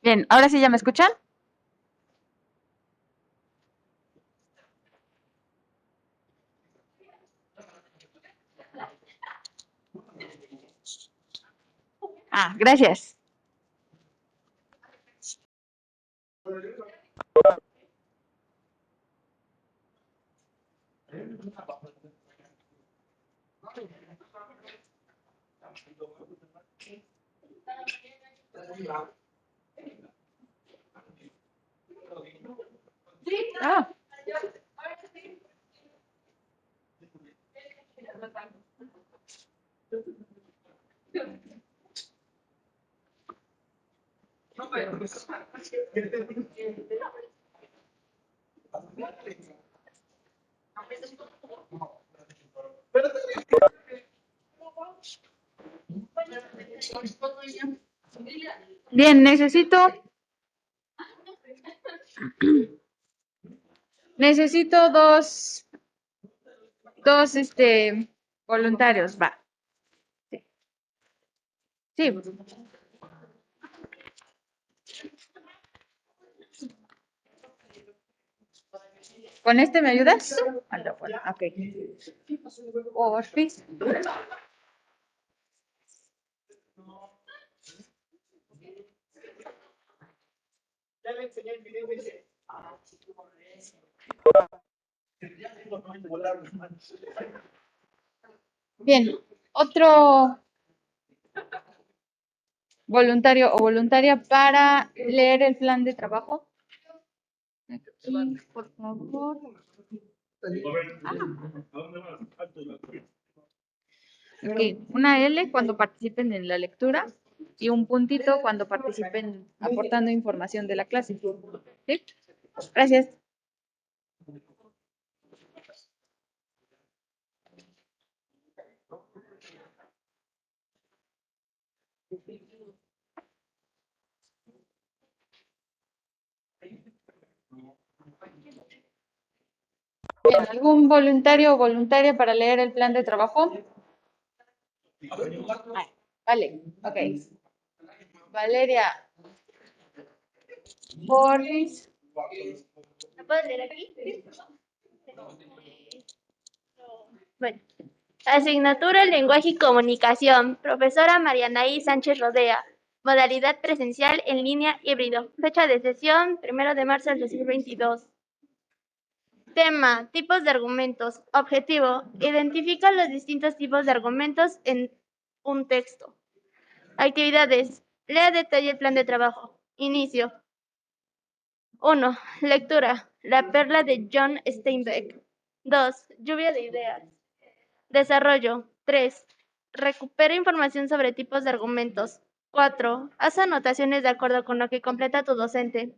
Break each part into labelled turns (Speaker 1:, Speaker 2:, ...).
Speaker 1: Bien, ¿ahora sí ya me escuchan? Gracias. Ah, bien, necesito dos, voluntarios, va. Sí. ¿Con este me ayudas? Bueno, ok. Porfis. Bien, otro voluntario o voluntaria para leer el plan de trabajo. Aquí, por favor. Ok, una L cuando participen en la lectura y un puntito cuando participen aportando información de la clase. ¿Sí? Gracias. Bien, ¿algún voluntario o voluntaria para leer el plan de trabajo? Vale, ok. Valeria Borges.
Speaker 2: ¿Me puedes leer aquí? Bueno. Asignatura Lenguaje y Comunicación. Profesora Marianaí Sánchez Rodea. Modalidad presencial en línea híbrido. Fecha de sesión 1 de marzo del 2022. Tema: tipos de argumentos. Objetivo: identifica los distintos tipos de argumentos en un texto. Actividades: lea a detalle el plan de trabajo. Inicio. 1. Lectura: La perla de John Steinbeck. 2. Lluvia de ideas. Desarrollo. 3. Recupera información sobre tipos de argumentos. 4. Haz anotaciones de acuerdo con lo que completa tu docente.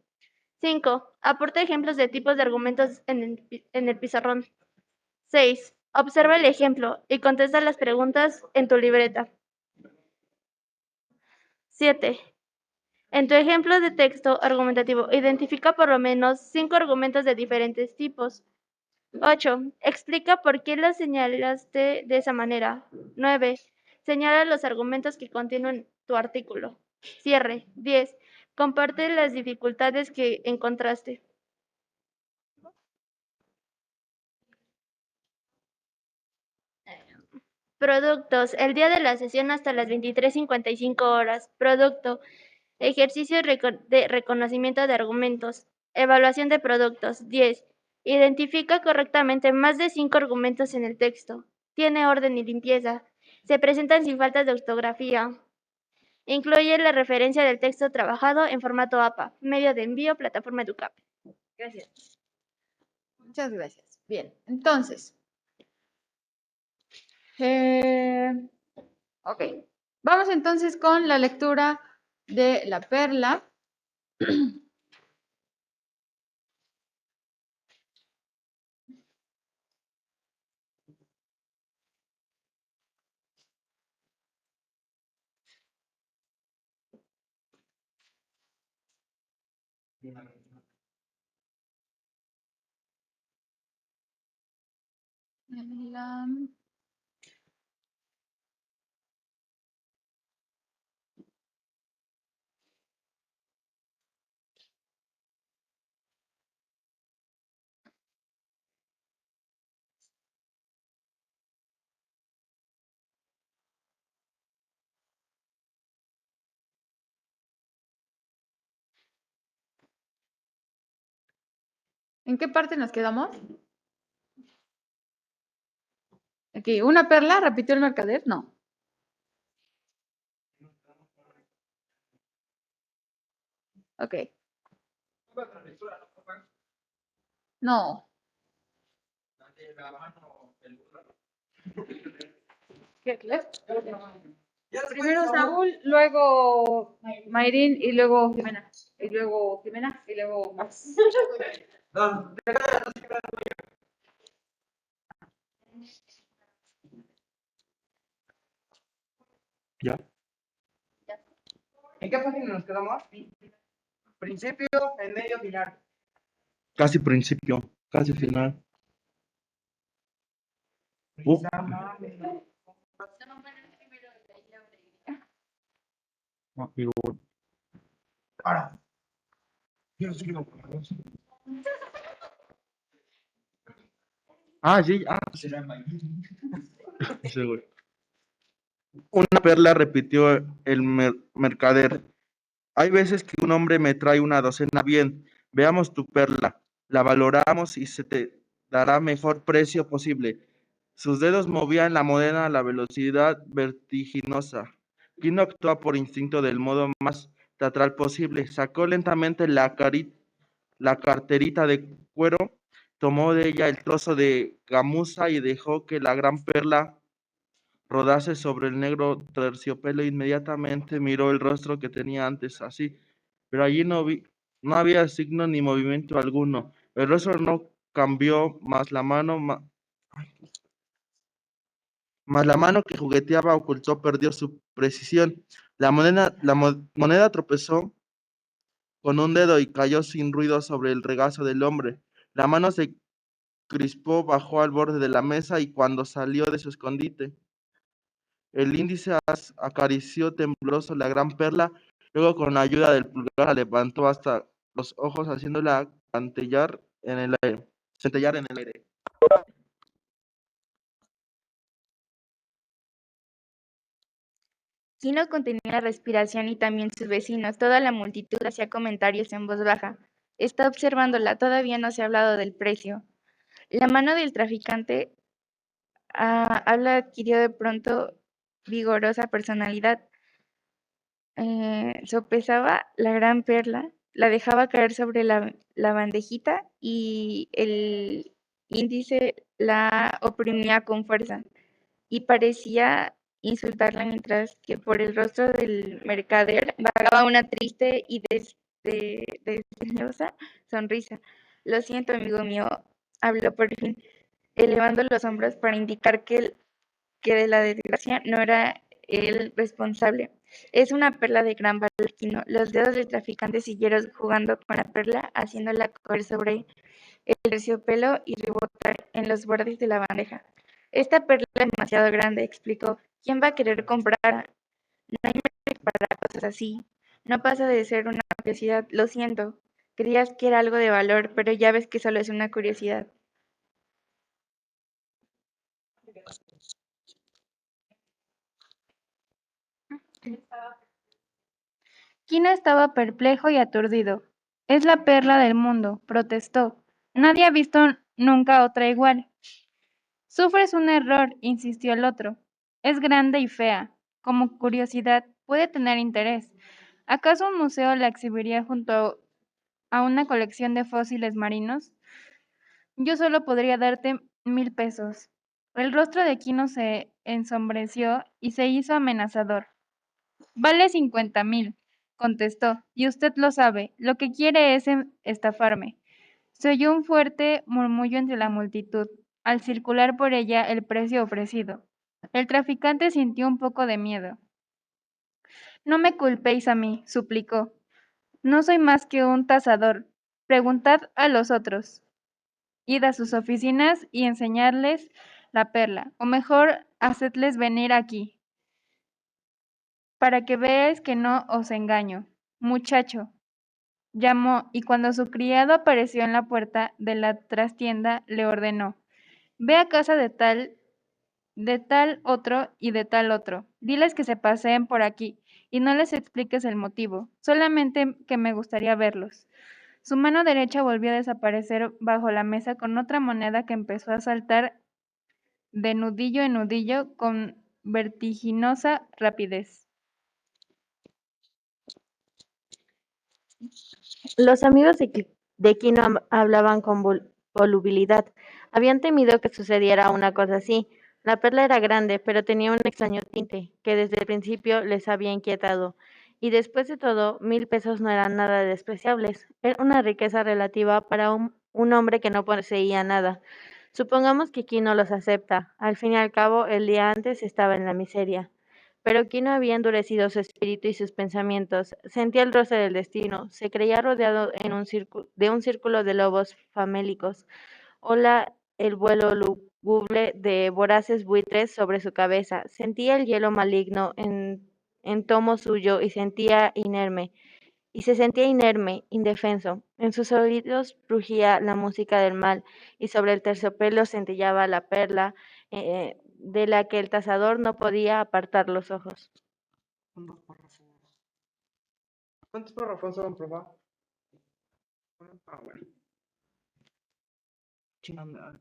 Speaker 2: 5. Aporta ejemplos de tipos de argumentos en el pizarrón. 6. Observa el ejemplo y contesta las preguntas en tu libreta. 7. En tu ejemplo de texto argumentativo, identifica por lo menos 5 argumentos de diferentes tipos. 8. Explica por qué los señalaste de esa manera. 9. Señala los argumentos que contienen tu artículo. Cierre. 10. Comparte las dificultades que encontraste. Productos. El día de la sesión hasta las 23:55 horas. Producto. Ejercicio de reconocimiento de argumentos. Evaluación de productos. 10. Identifica correctamente más de 5 argumentos en el texto. Tiene orden y limpieza. Se presentan sin faltas de ortografía. Incluye la referencia del texto trabajado en formato APA. Medio de envío, plataforma Educap.
Speaker 1: Gracias. Muchas gracias. Bien, entonces. Ok. Vamos entonces con la lectura de La Perla. ¿En qué parte nos quedamos? Aquí, ¿una perla repitió el mercader? No. Ok. No. ¿Qué? Primero Saúl, luego Mayrín y luego Jimena. Y luego Jimena y luego Max.
Speaker 3: ¿Ya?
Speaker 4: ¿En qué página nos quedamos? Principio, en medio, final.
Speaker 3: Casi principio, casi final.
Speaker 4: Ahora.
Speaker 3: Ah, sí, sí, güey. Una perla repitió el mercader. Hay veces que un hombre me trae una docena bien. Veamos tu perla. La valoramos y se te dará mejor precio posible. Sus dedos movían la moneda a la velocidad vertiginosa. Quino actuó por instinto del modo más teatral posible. Sacó lentamente la carterita de cuero, tomó de ella el trozo de gamuza y dejó que la gran perla rodase sobre el negro terciopelo. Inmediatamente miró el rostro que tenía antes así, pero allí no había signo ni movimiento alguno. El rostro no cambió, mas la mano que jugueteaba ocultó perdió su precisión. La moneda tropezó con un dedo y cayó sin ruido sobre el regazo del hombre. La mano se crispó, bajó al borde de la mesa y cuando salió de su escondite, el índice acarició tembloroso la gran perla, luego con la ayuda del pulgar la levantó hasta los ojos, haciéndola centellar en el aire.
Speaker 5: Quino contenía la respiración y también sus vecinos. Toda la multitud hacía comentarios en voz baja. Está observándola, todavía no se ha hablado del precio. La mano del traficante adquirió de pronto vigorosa personalidad. Sopesaba la gran perla, la dejaba caer sobre la bandejita y el índice la oprimía con fuerza y parecía insultarla mientras que por el rostro del mercader vagaba una triste y desdeñosa sonrisa. Lo siento, amigo mío, habló por fin, elevando los hombros para indicar que de la desgracia no era el responsable. Es una perla de gran valor, Quino. Los dedos del traficante siguieron jugando con la perla, haciéndola correr sobre el terciopelo y rebotar en los bordes de la bandeja. Esta perla es demasiado grande, explicó. ¿Quién va a querer comprarla? No hay mercado para cosas así. No pasa de ser una curiosidad. Lo siento. Creías que era algo de valor, pero ya ves que solo es una curiosidad. Quino estaba perplejo y aturdido. Es la perla del mundo, protestó. Nadie ha visto nunca otra igual. Sufres un error, insistió el otro. Es grande y fea. Como curiosidad, puede tener interés. ¿Acaso un museo la exhibiría junto a una colección de fósiles marinos? Yo solo podría darte 1000 pesos. El rostro de Quino se ensombreció y se hizo amenazador. Vale 50,000, contestó, y usted lo sabe, lo que quiere es estafarme. Se oyó un fuerte murmullo entre la multitud, al circular por ella el precio ofrecido. El traficante sintió un poco de miedo. No me culpéis a mí, suplicó. No soy más que un tasador. Preguntad a los otros. Id a sus oficinas y enseñarles la perla, o mejor, hacedles venir aquí, para que veáis que no os engaño. Muchacho, llamó, y cuando su criado apareció en la puerta de la trastienda, le ordenó: Ve a casa de tal otro y de tal otro. Diles que se paseen por aquí, y no les expliques el motivo, solamente que me gustaría verlos. Su mano derecha volvió a desaparecer bajo la mesa con otra moneda que empezó a saltar de nudillo en nudillo con vertiginosa rapidez.
Speaker 2: Los amigos de Quino hablaban con volubilidad. Habían temido que sucediera una cosa así. La perla era grande, pero tenía un extraño tinte, que desde el principio les había inquietado. Y después de todo, 1000 pesos no eran nada despreciables. Era una riqueza relativa para un hombre que no poseía nada. Supongamos que Quino los acepta. Al fin y al cabo, el día antes estaba en la miseria. Pero Quino había endurecido su espíritu y sus pensamientos. Sentía el roce del destino. Se creía rodeado de un círculo de lobos famélicos. Ola el vuelo lúgubre de voraces buitres sobre su cabeza. Sentía el hielo maligno en tomo suyo y se sentía inerme, indefenso. En sus oídos rugía la música del mal y sobre el terciopelo centellaba la perla de la que el tasador no podía apartar los ojos.
Speaker 4: Son 2 párrafos. ¿Cuántos párrafos son, profa? Ah, bueno. Chingada.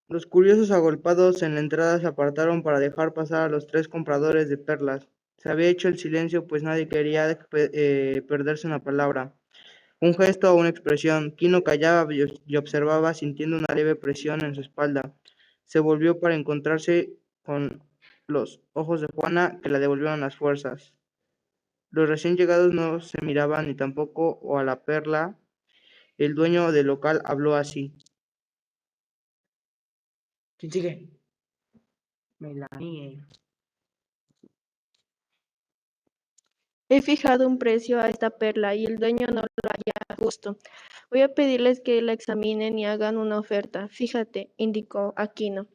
Speaker 4: Los curiosos agolpados en la entrada se apartaron para dejar pasar a los 3 compradores de perlas. Se había hecho el silencio, pues nadie quería perderse una palabra, un gesto o una expresión. Quino callaba y observaba, sintiendo una leve presión en su espalda. Se volvió para encontrarse con los ojos de Juana, que la devolvieron las fuerzas. Los recién llegados no se miraban ni tampoco o a la perla. El dueño del local habló así. ¿Quién sigue? Melanie.
Speaker 6: He fijado un precio a esta perla y el dueño no lo halla justo. Voy a pedirles que la examinen y hagan una oferta. Fíjate, indicó Aquino,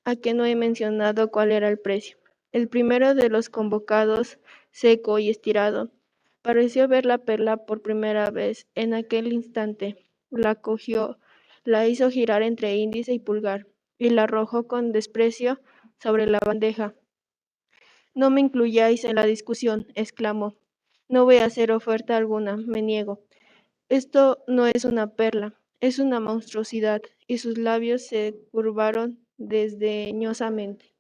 Speaker 6: a que no he mencionado cuál era el precio. El primero de los convocados, seco y estirado, pareció ver la perla por primera vez en aquel instante. La cogió, la hizo girar entre índice y pulgar y la arrojó con desprecio sobre la bandeja. No me incluyáis en la discusión, exclamó. No voy a hacer oferta alguna, me niego. Esto no es una perla, es una monstruosidad, y sus labios se curvaron desdeñosamente.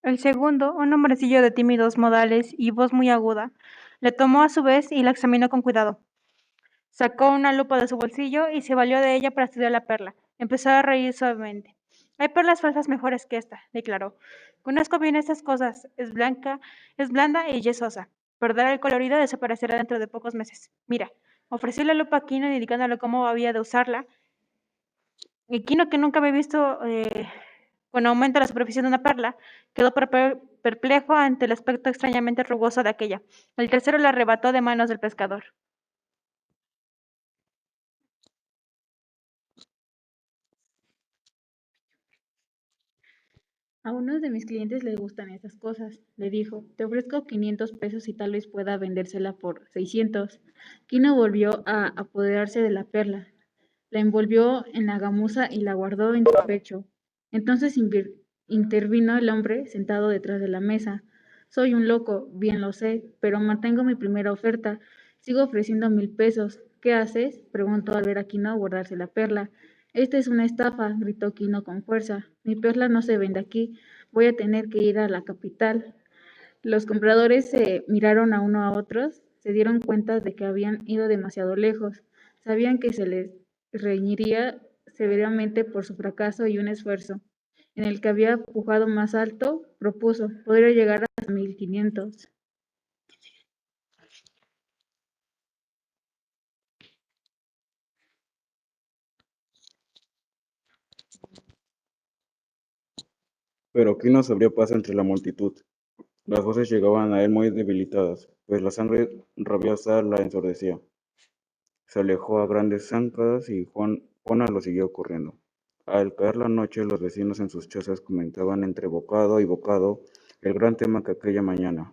Speaker 7: El segundo, un hombrecillo de tímidos modales y voz muy aguda, le tomó a su vez y la examinó con cuidado. Sacó una lupa de su bolsillo y se valió de ella para estudiar la perla. Empezó a reír suavemente. Hay perlas falsas mejores que esta, declaró. Conozco bien estas cosas. Es blanca, es blanda y yesosa. Perderá el colorido y desaparecerá dentro de pocos meses. Mira, ofreció la lupa a Quino indicándole cómo había de usarla. Y Quino, que nunca había visto con aumento la superficie de una perla, quedó perplejo ante el aspecto extrañamente rugoso de aquella. El tercero la arrebató de manos del pescador.
Speaker 8: A uno de mis clientes le gustan esas cosas, le dijo. Te ofrezco 500 pesos y tal vez pueda vendérsela por 600. Quino volvió a apoderarse de la perla. La envolvió en la gamuza y la guardó en su pecho. Entonces intervino el hombre sentado detrás de la mesa. Soy un loco, bien lo sé, pero mantengo mi primera oferta. Sigo ofreciendo 1000 pesos. ¿Qué haces? Preguntó al ver a Quino guardarse la perla. Esta es una estafa, gritó Quino con fuerza. Mi perla no se vende aquí. Voy a tener que ir a la capital. Los compradores se miraron a uno a otros, se dieron cuenta de que habían ido demasiado lejos. Sabían que se les reñiría severamente por su fracaso y un esfuerzo, en el que había pujado más alto, propuso, podría llegar hasta 1500.
Speaker 9: Pero Quino se abrió paso entre la multitud. Las voces llegaban a él muy debilitadas, pues la sangre rabiosa la ensordecía. Se alejó a grandes zancadas y Juana lo siguió corriendo. Al caer la noche, los vecinos en sus chozas comentaban entre bocado y bocado el gran tema que aquella mañana.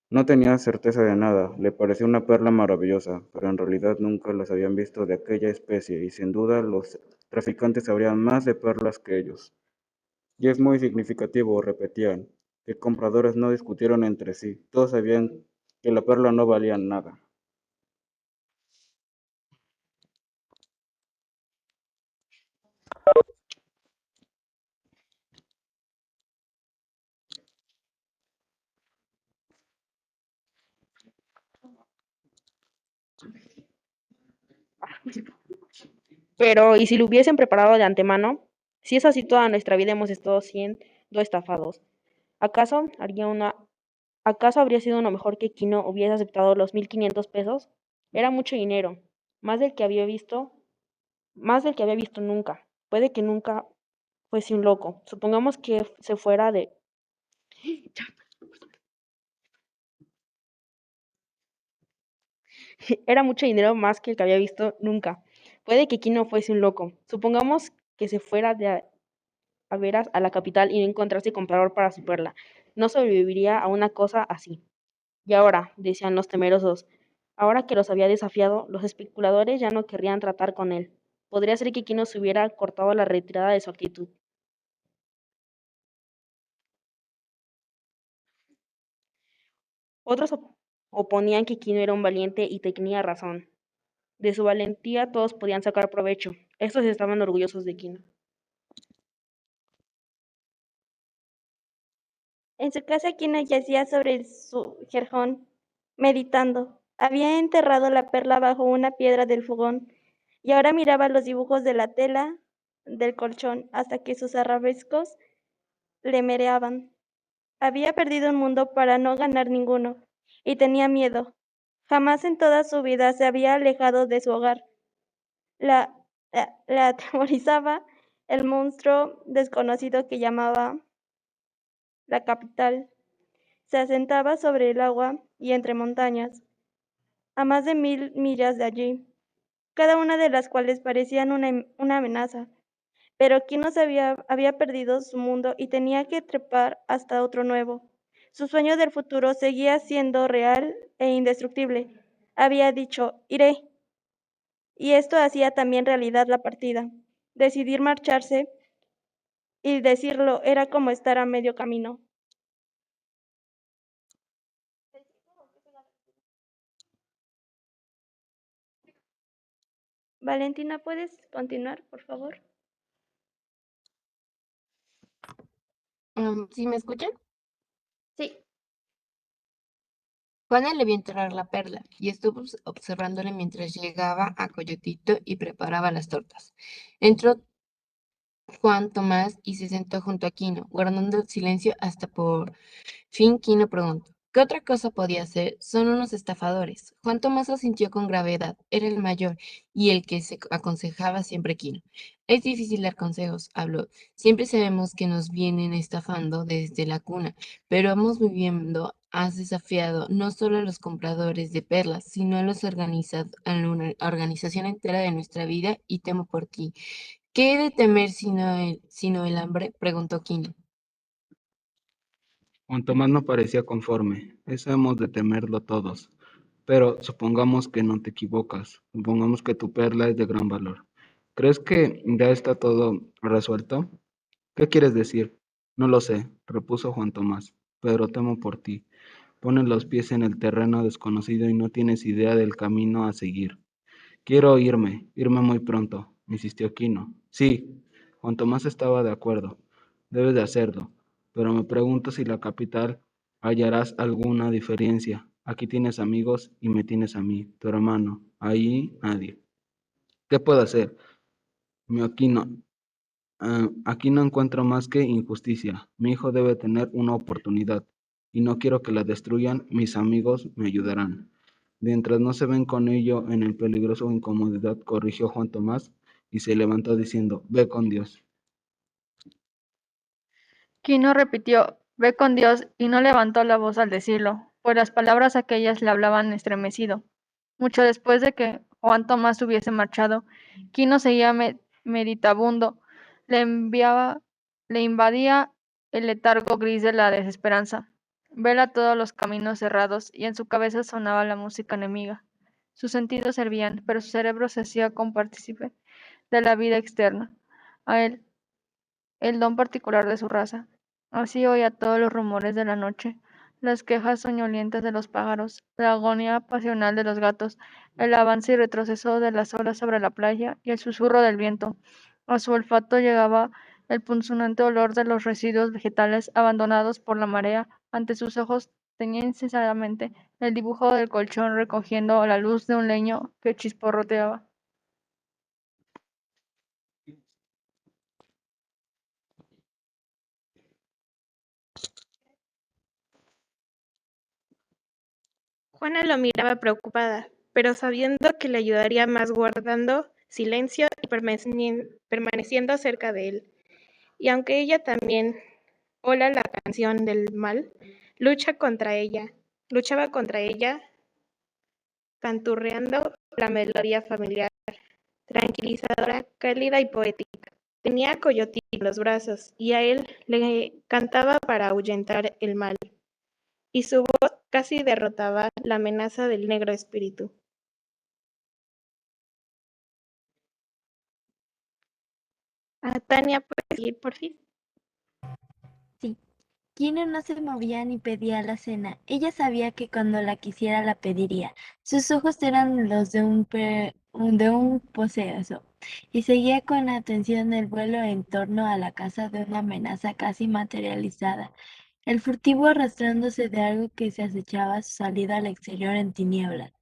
Speaker 9: No tenía certeza de nada, le pareció una perla maravillosa, pero en realidad nunca las habían visto de aquella especie y sin duda los traficantes sabrían más de perlas que ellos. Y es muy significativo, repetían, que compradores no discutieron entre sí, todos sabían que la perla no valía nada.
Speaker 10: Pero, ¿y si lo hubiesen preparado de antemano? Si es así, toda nuestra vida hemos estado siendo estafados. ¿Acaso acaso habría sido uno mejor que Quino hubiese aceptado los 1500 pesos? Era mucho dinero, más del que había visto, más del que había visto nunca. Puede que nunca fuese un loco. Supongamos que se fuera de... Era mucho dinero más que el que había visto nunca. Puede que Quino fuese un loco. Supongamos que se fuera de a veras a la capital y no encontrase comprador para su perla. No sobreviviría a una cosa así. Y ahora, decían los temerosos, ahora que los había desafiado, los especuladores ya no querrían tratar con él. Podría ser que Quino se hubiera cortado la retirada de su actitud. Otros oponían que Quino era un valiente y tenía razón. De su valentía todos podían sacar provecho. Estos estaban orgullosos de Quino.
Speaker 2: En su casa, Quino yacía sobre su jerjón, meditando. Había enterrado la perla bajo una piedra del fogón y ahora miraba los dibujos de la tela del colchón hasta que sus arabescos le mereaban. Había perdido un mundo para no ganar ninguno y tenía miedo. Jamás en toda su vida se había alejado de su hogar. La, la atemorizaba el monstruo desconocido que llamaba la capital. Se asentaba sobre el agua y entre montañas, a más de 1000 millas de allí, cada una de las cuales parecían una amenaza. Pero Quino había perdido su mundo y tenía que trepar hasta otro nuevo. Su sueño del futuro seguía siendo real e indestructible. Había dicho, iré. Y esto hacía también realidad la partida. Decidir marcharse y decirlo era como estar a medio camino. Valentina, ¿puedes continuar, por favor?
Speaker 11: ¿Sí me escuchan?
Speaker 2: Sí.
Speaker 11: Juana le vio enterrar la perla y estuvo observándole mientras llegaba a Coyotito y preparaba las tortas. Entró Juan Tomás y se sentó junto a Quino, guardando el silencio hasta por fin Quino preguntó, ¿qué otra cosa podía ser? Son unos estafadores. Juan Tomás asintió con gravedad. Era el mayor y el que se aconsejaba siempre Quino. Es difícil dar consejos, habló. Siempre sabemos que nos vienen estafando desde la cuna, pero vamos viviendo. Has desafiado no solo a los compradores de perlas, sino a la organización entera de nuestra vida y temo por ti. ¿Qué he de temer sino el hambre? Preguntó Quino.
Speaker 12: Juan Tomás no parecía conforme. Eso hemos de temerlo todos. Pero supongamos que no te equivocas. Supongamos que tu perla es de gran valor. ¿Crees que ya está todo resuelto? ¿Qué quieres decir? No lo sé, repuso Juan Tomás, pero temo por ti. Pones los pies en el terreno desconocido y no tienes idea del camino a seguir. Quiero irme muy pronto, insistió Quino. Sí, Juan Tomás estaba de acuerdo. Debes de hacerlo, pero me pregunto si la capital hallarás alguna diferencia. Aquí tienes amigos y me tienes a mí, tu hermano. Ahí nadie. ¿Qué puedo hacer? Mi Aquino, aquí no encuentro más que injusticia. Mi hijo debe tener una oportunidad y no quiero que la destruyan. Mis amigos me ayudarán. Mientras no se ven con ello en el peligroso incomodidad, corrigió Juan Tomás y se levantó diciendo, ve con Dios.
Speaker 1: Quino repitió, ve con Dios, y no levantó la voz al decirlo, pues las palabras aquellas le hablaban estremecido. Mucho después de que Juan Tomás hubiese marchado, Quino seguía meditabundo, le invadía el letargo gris de la desesperanza. Vela todos los caminos cerrados y en su cabeza sonaba la música enemiga. Sus sentidos servían, pero su cerebro se hacía compartícipe de la vida externa. A él, el don particular de su raza. Así oía todos los rumores de la noche, las quejas soñolientas de los pájaros, la agonía pasional de los gatos, el avance y retroceso de las olas sobre la playa y el susurro del viento. A su olfato llegaba el punzante olor de los residuos vegetales abandonados por la marea. Ante sus ojos tenía incesantemente el dibujo del colchón recogiendo la luz de un leño que chisporroteaba.
Speaker 6: Juana lo miraba preocupada, pero sabiendo que le ayudaría más guardando silencio y permaneciendo cerca de él. Y aunque ella también ola la canción del mal, luchaba contra ella, canturreando la melodía familiar, tranquilizadora, cálida y poética. Tenía a Coyote en los brazos y a él le cantaba para ahuyentar el mal, y su voz casi derrotaba la amenaza del negro espíritu. Tania, ¿puedes seguir por fin?
Speaker 13: Sí. Quino no se movía ni pedía la cena. Ella sabía que cuando la quisiera la pediría. Sus ojos eran los de de un poseso, y seguía con atención el vuelo en torno a la casa de una amenaza casi materializada. El furtivo arrastrándose de algo que se acechaba a su salida al exterior en tinieblas,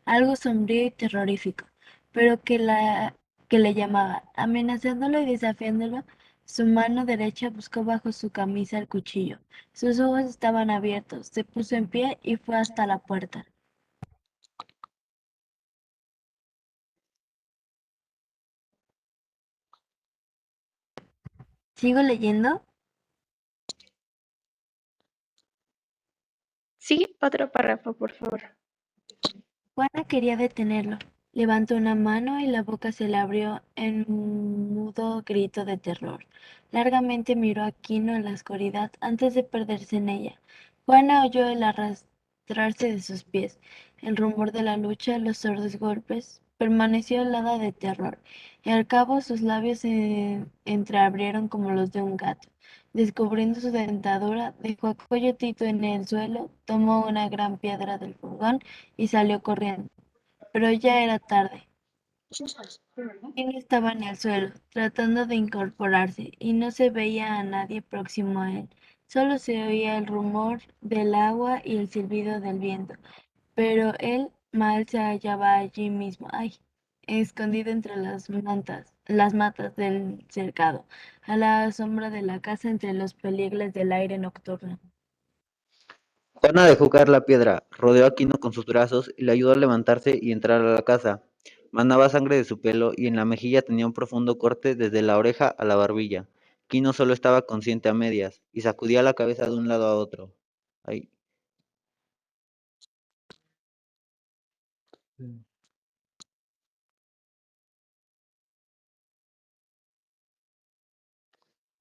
Speaker 13: algo sombrío y terrorífico, pero que le llamaba, amenazándolo y desafiándolo. Su mano derecha buscó bajo su camisa el cuchillo. Sus ojos estaban abiertos. Se puso en pie y fue hasta la puerta. ¿Sigo leyendo?
Speaker 6: Sí, otro párrafo, por favor.
Speaker 13: Juana quería detenerlo. Levantó una mano y la boca se le abrió en un mudo grito de terror. Largamente miró a Quino en la oscuridad antes de perderse en ella. Juana oyó el arrastrarse de sus pies, el rumor de la lucha, los sordos golpes. Permaneció helada de terror, y al cabo sus labios se entreabrieron como los de un gato. Descubriendo su dentadura, dejó a Coyotito en el suelo, tomó una gran piedra del furgón y salió corriendo. Pero ya era tarde. Él estaba en el suelo, tratando de incorporarse, y no se veía a nadie próximo a él. Solo se oía el rumor del agua y el silbido del viento. Pero él mal se hallaba allí mismo, ay, escondido entre las matas del cercado, a la sombra de la casa entre los peligros del aire nocturno.
Speaker 14: Juana dejó caer la piedra, rodeó a Quino con sus brazos y le ayudó a levantarse y entrar a la casa. Manaba sangre de su pelo y en la mejilla tenía un profundo corte desde la oreja a la barbilla. Quino solo estaba consciente a medias y sacudía la cabeza de un lado a otro. Ay,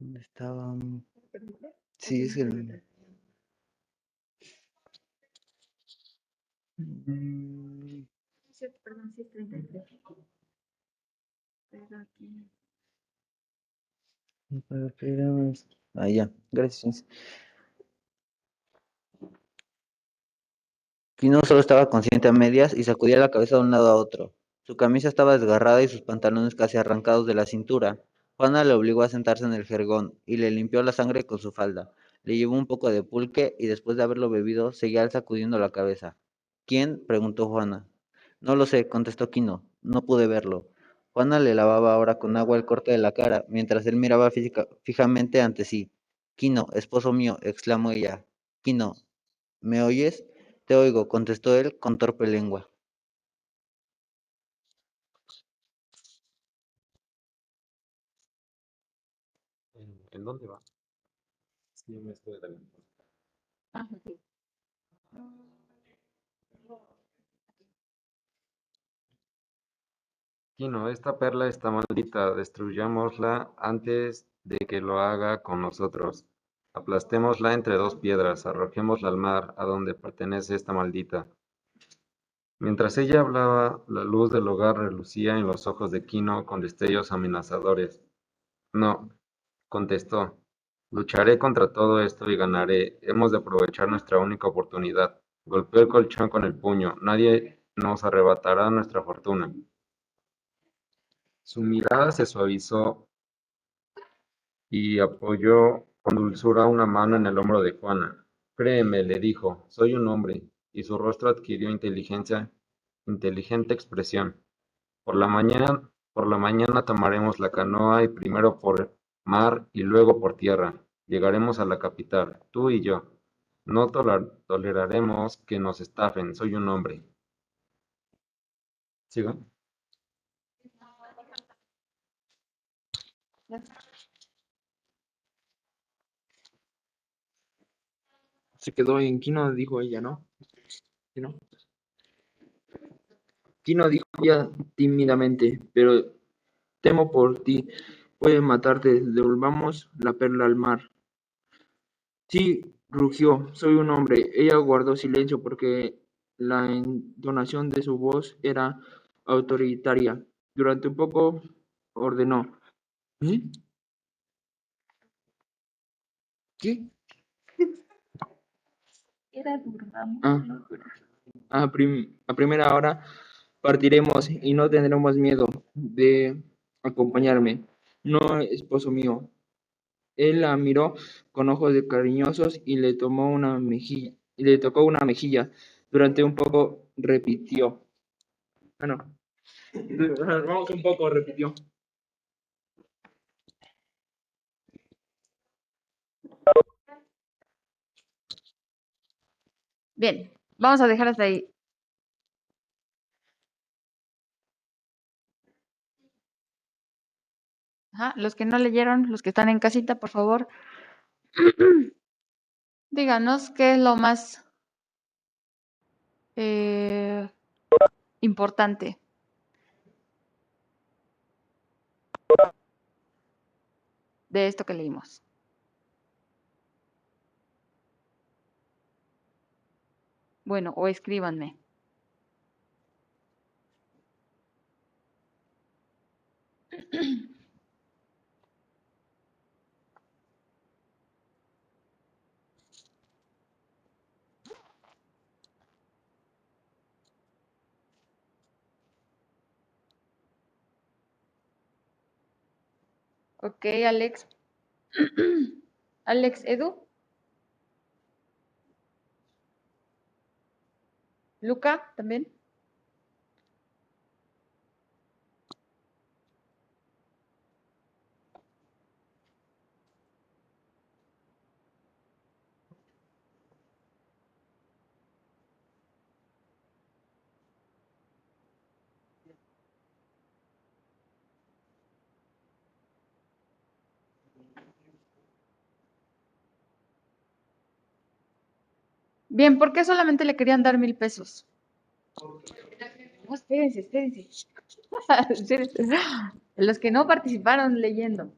Speaker 14: ¿Dónde estaba? Sí, es el... Mm,
Speaker 8: Perdón, sí es 33. Pero aquí.
Speaker 14: Ah, ya, gracias. Kino solo estaba consciente a medias y sacudía la cabeza de un lado a otro. Su camisa estaba desgarrada y sus pantalones casi arrancados de la cintura. Juana le obligó a sentarse en el jergón y le limpió la sangre con su falda. Le llevó un poco de pulque y después de haberlo bebido, seguía él sacudiendo la cabeza. ¿Quién? Preguntó Juana. No lo sé, contestó Quino. No pude verlo. Juana le lavaba ahora con agua el corte de la cara, mientras él miraba fijamente ante sí. Quino, esposo mío, exclamó ella. Quino, ¿me oyes? Te oigo, contestó él con torpe lengua.
Speaker 15: ¿En dónde va? Sí, me estoy adelantando.
Speaker 8: Ah, ok.
Speaker 15: Quino, esta perla está maldita, destruyámosla antes de que lo haga con nosotros. Aplastémosla entre dos piedras, arrojémosla al mar, a donde pertenece esta maldita. Mientras ella hablaba, la luz del hogar relucía en los ojos de Quino con destellos amenazadores. No, contestó. Lucharé contra todo esto y ganaré. Hemos de aprovechar nuestra única oportunidad. Golpeó el colchón con el puño. Nadie nos arrebatará nuestra fortuna. Su mirada se suavizó y apoyó con dulzura una mano en el hombro de Juana. Créeme, le dijo, soy un hombre, y su rostro adquirió inteligente expresión. Por la mañana tomaremos la canoa y primero por mar y luego por tierra. Llegaremos a la capital, tú y yo. No toleraremos que nos estafen, soy un hombre. ¿Sigo?
Speaker 4: Se quedó en Kino, dijo ella, ¿no? ¿Kino? Kino dijo ella tímidamente, pero temo por ti. Puede matarte. Devolvamos la perla al mar. Sí, rugió. Soy un hombre. Ella guardó silencio porque la entonación de su voz era autoritaria. Durante un poco ordenó. ¿Eh? ¿Qué?
Speaker 8: Era duramos.
Speaker 4: Ah, a primera hora partiremos y no tendremos miedo de acompañarme. No, esposo mío. Él la miró con ojos de cariñosos y le tomó una mejilla, y le tocó una mejilla. Durante un poco repitió. Ah, no. Vamos un poco, repitió.
Speaker 1: Bien, vamos a dejar hasta ahí. Ajá, los que no leyeron, los que están en casita, por favor, díganos qué es lo más eh, importante. De esto que leímos. Bueno, o escríbanme. Ok, Alex. Alex, Edu. Luca, también. Bien, ¿por qué solamente le querían dar 1,000 pesos? No, espérense, espérense. Espérense. Los que no participaron leyendo.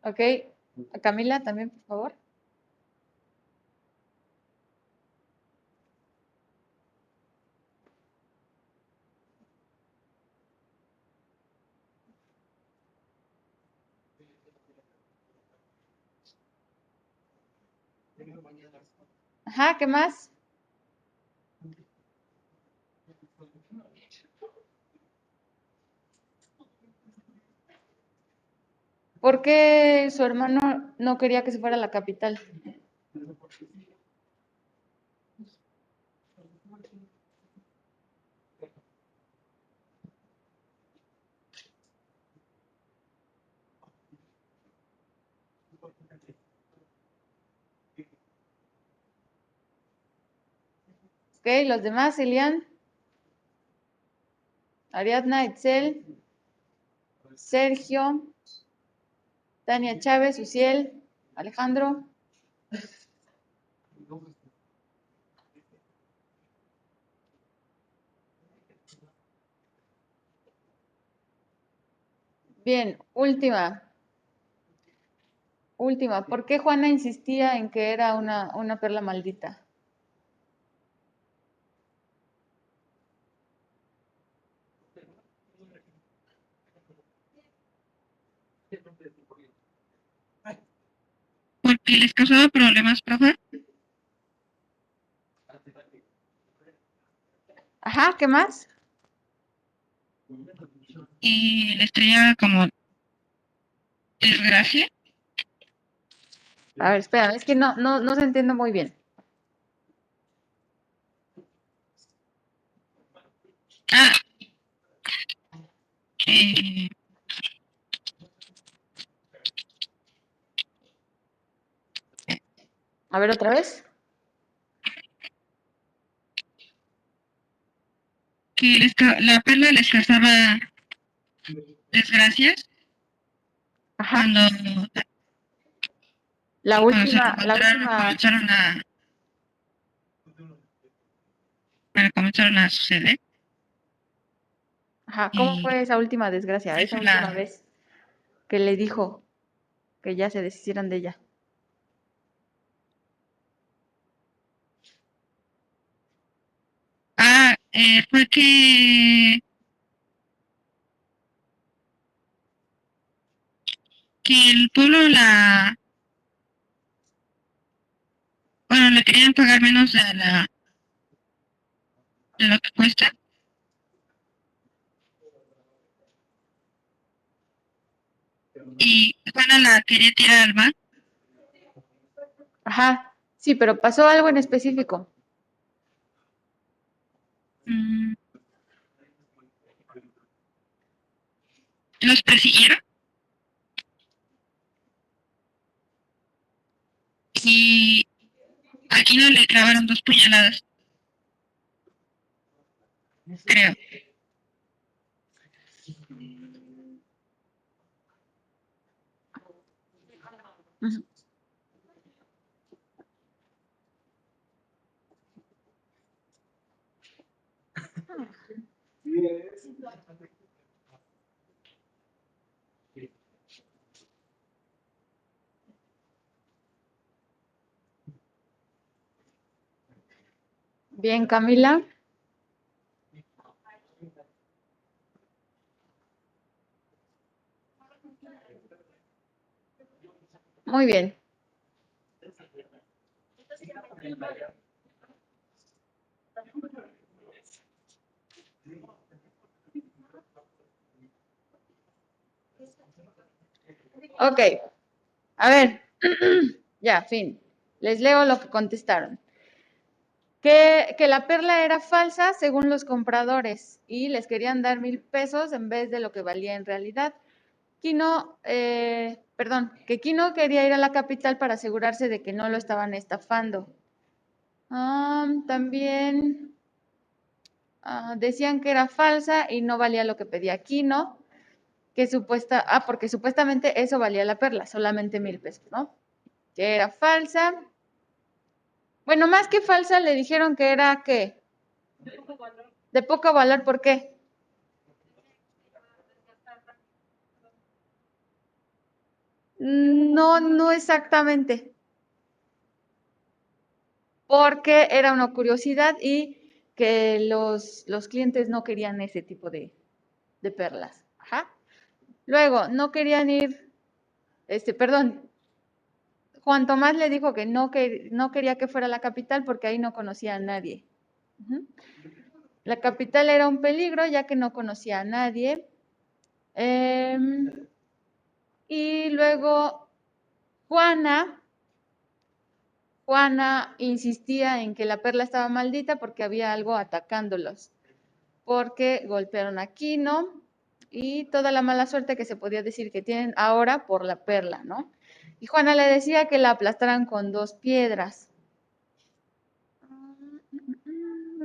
Speaker 1: Ok, Camila también, por favor. Ajá, ¿qué más? ¿Por qué su hermano no quería que se fuera a la capital? Ok, los demás, Elian, Ariadna, Itzel, Sergio, Tania Chávez, Uciel, Alejandro. Bien, última. ¿Por qué Juana insistía en que era una perla maldita?
Speaker 5: Porque les causaba problemas, profe.
Speaker 1: Ajá, ¿qué más?
Speaker 5: Y les traía como desgracia.
Speaker 1: A ver, espera, es que no se entiende muy bien.
Speaker 5: Ah, que
Speaker 1: A ver, otra vez.
Speaker 5: la perla les causaba desgracias
Speaker 1: Ajá.
Speaker 5: cuando
Speaker 1: La
Speaker 5: se
Speaker 1: última,
Speaker 5: comenzaron a suceder.
Speaker 1: Ajá, ¿cómo
Speaker 5: Y
Speaker 1: fue esa última desgracia? Esa última vez que le dijo que ya se deshicieran de ella.
Speaker 5: fue que el pueblo le querían pagar menos de lo que cuesta. Y Juana la quería tirar al mar.
Speaker 1: Ajá, sí, pero pasó algo en específico.
Speaker 5: Los persiguieron. Y aquí no le clavaron 2 puñaladas. Creo.
Speaker 1: Ujú. Bien, Camila. Muy bien. Ok, a ver, ya, fin. Les leo lo que contestaron. Que la perla era falsa según los compradores y les querían dar 1,000 pesos en vez de lo que valía en realidad. Que Quino quería ir a la capital para asegurarse de que no lo estaban estafando. También decían que era falsa y no valía lo que pedía Quino, porque supuestamente eso valía la perla, solamente 1,000 pesos, ¿no? Que era falsa. Bueno, más que falsa, le dijeron que era, ¿qué? De poco valor, ¿por qué? No exactamente. Porque era una curiosidad y que los clientes no querían ese tipo de perlas. Ajá. Luego, no querían ir, Juan Tomás le dijo que no quería que fuera a la capital porque ahí no conocía a nadie. Ujú. La capital era un peligro ya que no conocía a nadie. Y luego Juana insistía en que la perla estaba maldita porque había algo atacándolos, porque golpearon a Quino y toda la mala suerte que se podía decir que tienen ahora por la perla, ¿no? Y Juana le decía que la aplastaran con 2 piedras.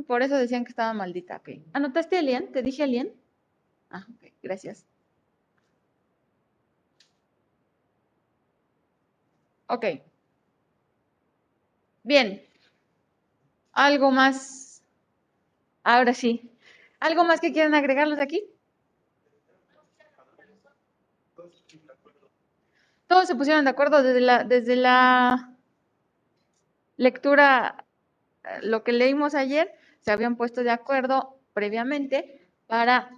Speaker 1: Por eso decían que estaba maldita. Okay. ¿Anotaste alien? ¿Te dije alien? Ok, gracias. Ok. Bien. ¿Algo más? Ahora sí. ¿Algo más que quieran agregarlos aquí? Todos se pusieron de acuerdo desde la lectura, lo que leímos ayer, se habían puesto de acuerdo previamente para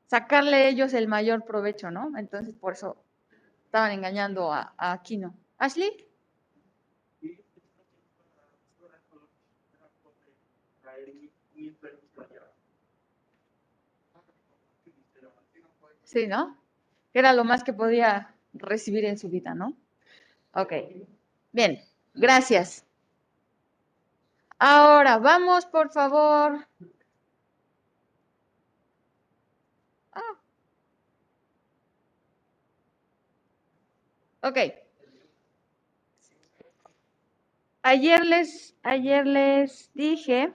Speaker 1: sacarle ellos el mayor provecho, ¿no? Entonces, por eso estaban engañando a Aquino. ¿Ashley? Sí, ¿no? Era lo más que podía recibir en su vida, ¿no? Ok. Bien, gracias. Ahora, vamos, por favor. Ok. Ayer les dije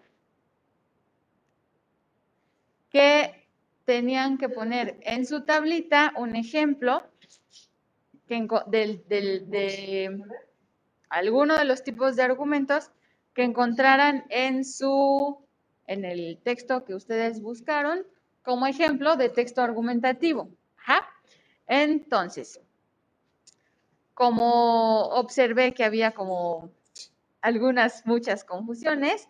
Speaker 1: que tenían que poner en su tablita un ejemplo de alguno de los tipos de argumentos que encontraran en el texto que ustedes buscaron como ejemplo de texto argumentativo. Ajá. Entonces, como observé que había como muchas confusiones,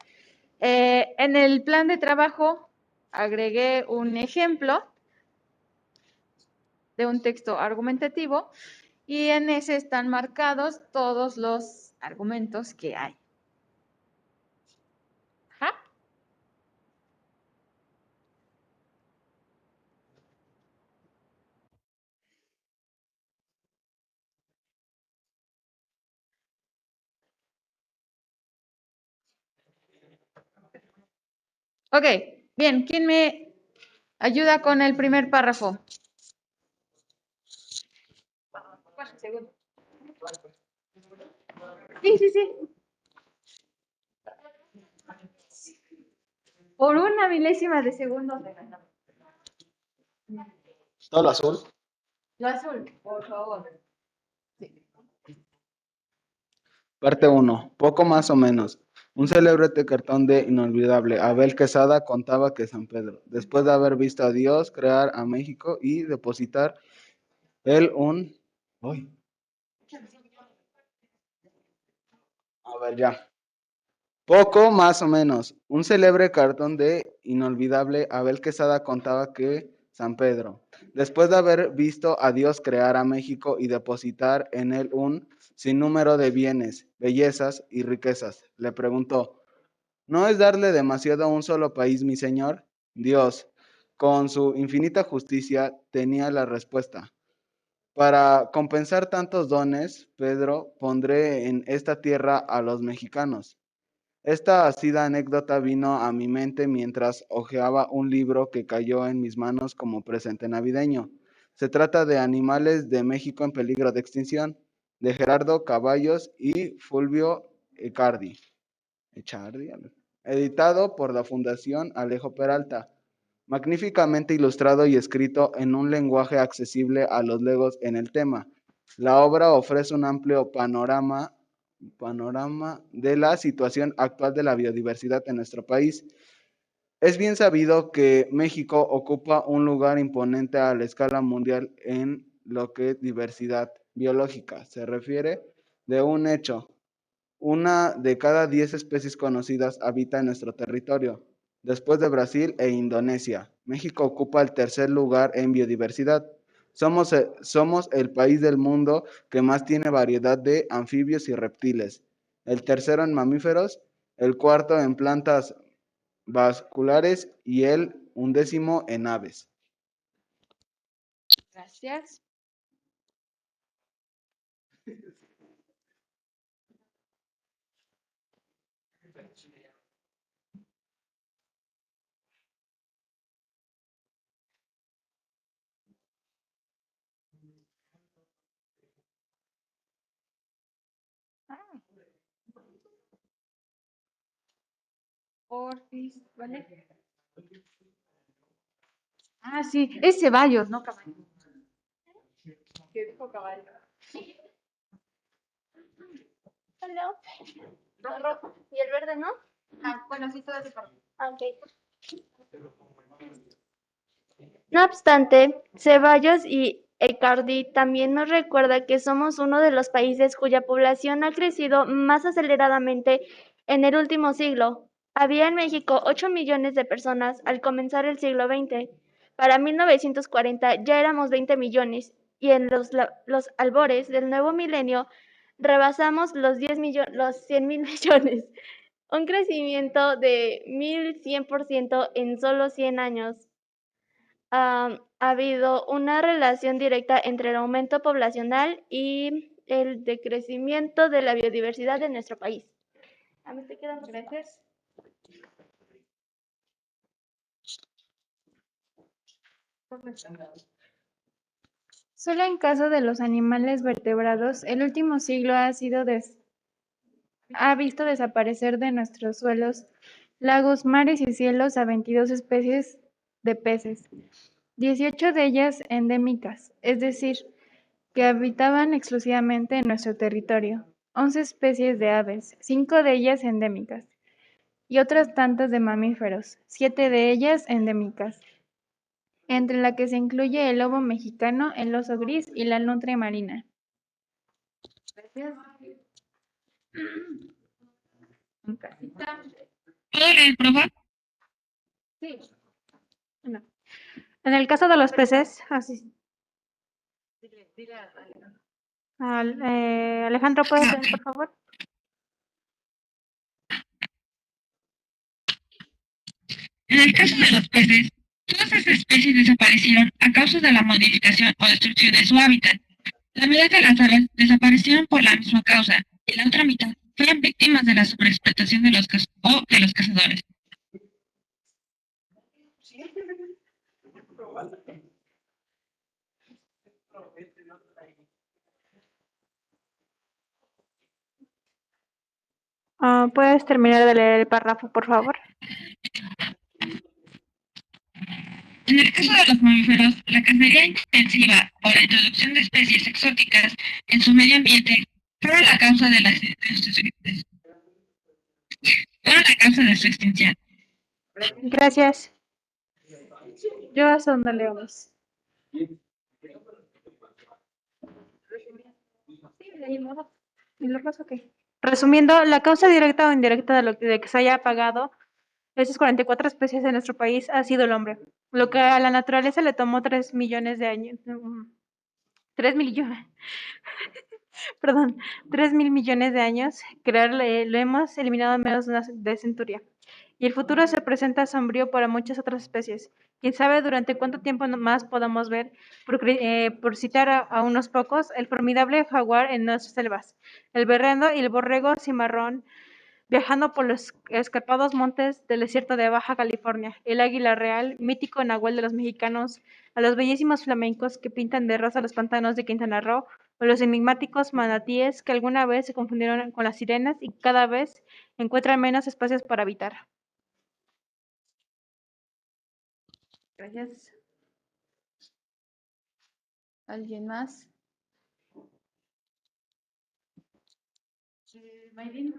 Speaker 1: en el plan de trabajo agregué un ejemplo de un texto argumentativo y en ese están marcados todos los argumentos que hay. Ajá. Ok, bien, ¿quién me ayuda con el primer párrafo? Bueno, el segundo. Sí. Por una milésima de segundo.
Speaker 12: ¿Todo lo azul?
Speaker 1: Lo azul, por favor. Sí.
Speaker 12: Parte 1. Poco más o menos. Un célebre cartón de inolvidable Abel Quesada contaba que San Pedro, después de haber visto a Dios crear a México y depositar él un... Uy. A ver, ya. Poco más o menos. Un célebre cartón de inolvidable Abel Quesada contaba que San Pedro, después de haber visto a Dios crear a México y depositar en él un sinnúmero de bienes, bellezas y riquezas, le preguntó: ¿no es darle demasiado a un solo país, mi señor? Dios, con su infinita justicia, tenía la respuesta:
Speaker 16: Para compensar tantos dones, Pedro, pondré en esta tierra a los mexicanos. Esta ácida anécdota vino a mi mente mientras hojeaba un libro que cayó en mis manos como presente navideño. Se trata de Animales de México en peligro de extinción, de Gerardo Caballos y Fulvio Ecardi. Editado por la Fundación Alejo Peralta. Magníficamente ilustrado y escrito en un lenguaje accesible a los legos en el tema. La obra ofrece un amplio panorama de la situación actual de la biodiversidad en nuestro país. Es bien sabido que México ocupa un lugar imponente a la escala mundial en lo que diversidad biológica se refiere. De un hecho, una de cada 10 especies conocidas habita en nuestro territorio. Después de Brasil e Indonesia, México ocupa el tercer lugar en biodiversidad. Somos el país del mundo que más tiene variedad de anfibios y reptiles, el tercero en mamíferos, el cuarto en plantas vasculares y el 11º en aves.
Speaker 1: Gracias. Porfis, ¿vale? Ah, sí, es Ceballos, no Caballo. ¿Qué dijo Caballo?
Speaker 2: Hello. Rojo. Y el verde, ¿no?
Speaker 1: Ah, bueno, sí, todo separado.
Speaker 2: Ok. No obstante, Ceballos y Ecardi también nos recuerda que somos uno de los países cuya población ha crecido más aceleradamente en el último siglo. Había en México 8 millones de personas al comenzar el siglo XX. Para 1940 ya éramos 20 millones y en los albores del nuevo milenio rebasamos los 100.000 millones. Un crecimiento de 1100% en solo 100 años. Ha habido una relación directa entre el aumento poblacional y el decrecimiento de la biodiversidad de nuestro país. Me estoy quedando.
Speaker 1: Gracias. Solo en caso de los animales vertebrados, el último siglo ha visto desaparecer de nuestros suelos, lagos, mares y cielos a 22 especies de peces, 18 de ellas endémicas, es decir, que habitaban exclusivamente en nuestro territorio, 11 especies de aves, 5 de ellas endémicas, y otras tantas de mamíferos, 7 de ellas endémicas, entre la que se incluye el lobo mexicano, el oso gris y la nutria marina. Gracias. En casita.
Speaker 7: ¿Puedo leer, profe?
Speaker 1: Sí.
Speaker 7: No. En el caso de los peces, así.
Speaker 1: Dile a Alejandro.
Speaker 7: Alejandro, ¿puedes leer, por favor?
Speaker 17: En el caso de los peces, todas las especies desaparecieron a causa de la modificación o destrucción de su hábitat. La mitad de las aves desaparecieron por la misma causa y la otra mitad fueron víctimas de la sobreexplotación de los cazadores.
Speaker 7: ¿Puedes terminar de leer el párrafo, por favor?
Speaker 17: En el caso de los mamíferos, la cacería intensiva o la introducción de especies exóticas en su medio ambiente fueron la causa de su extinción.
Speaker 7: Gracias. Yo hasta donde leo más. ¿Y lo paso qué? Resumiendo, la causa directa o indirecta de que se haya apagado esas 44 especies en nuestro país ha sido el hombre, lo que a la naturaleza le tomó 3 millones de años. 3 millones. Perdón, 3.000 millones de años crear, lo hemos eliminado en menos de una centuria. y el futuro se presenta sombrío para muchas otras especies. Quién sabe durante cuánto tiempo más podamos ver, por citar a unos pocos, el formidable jaguar en nuestras selvas, el berrendo y el borrego cimarrón viajando por los escarpados montes del desierto de Baja California, el águila real, mítico nahual de los mexicanos, a los bellísimos flamencos que pintan de rosa los pantanos de Quintana Roo, o los enigmáticos manatíes que alguna vez se confundieron con las sirenas y cada vez encuentran menos espacios para habitar.
Speaker 1: Gracias. ¿Alguien más? Maylin.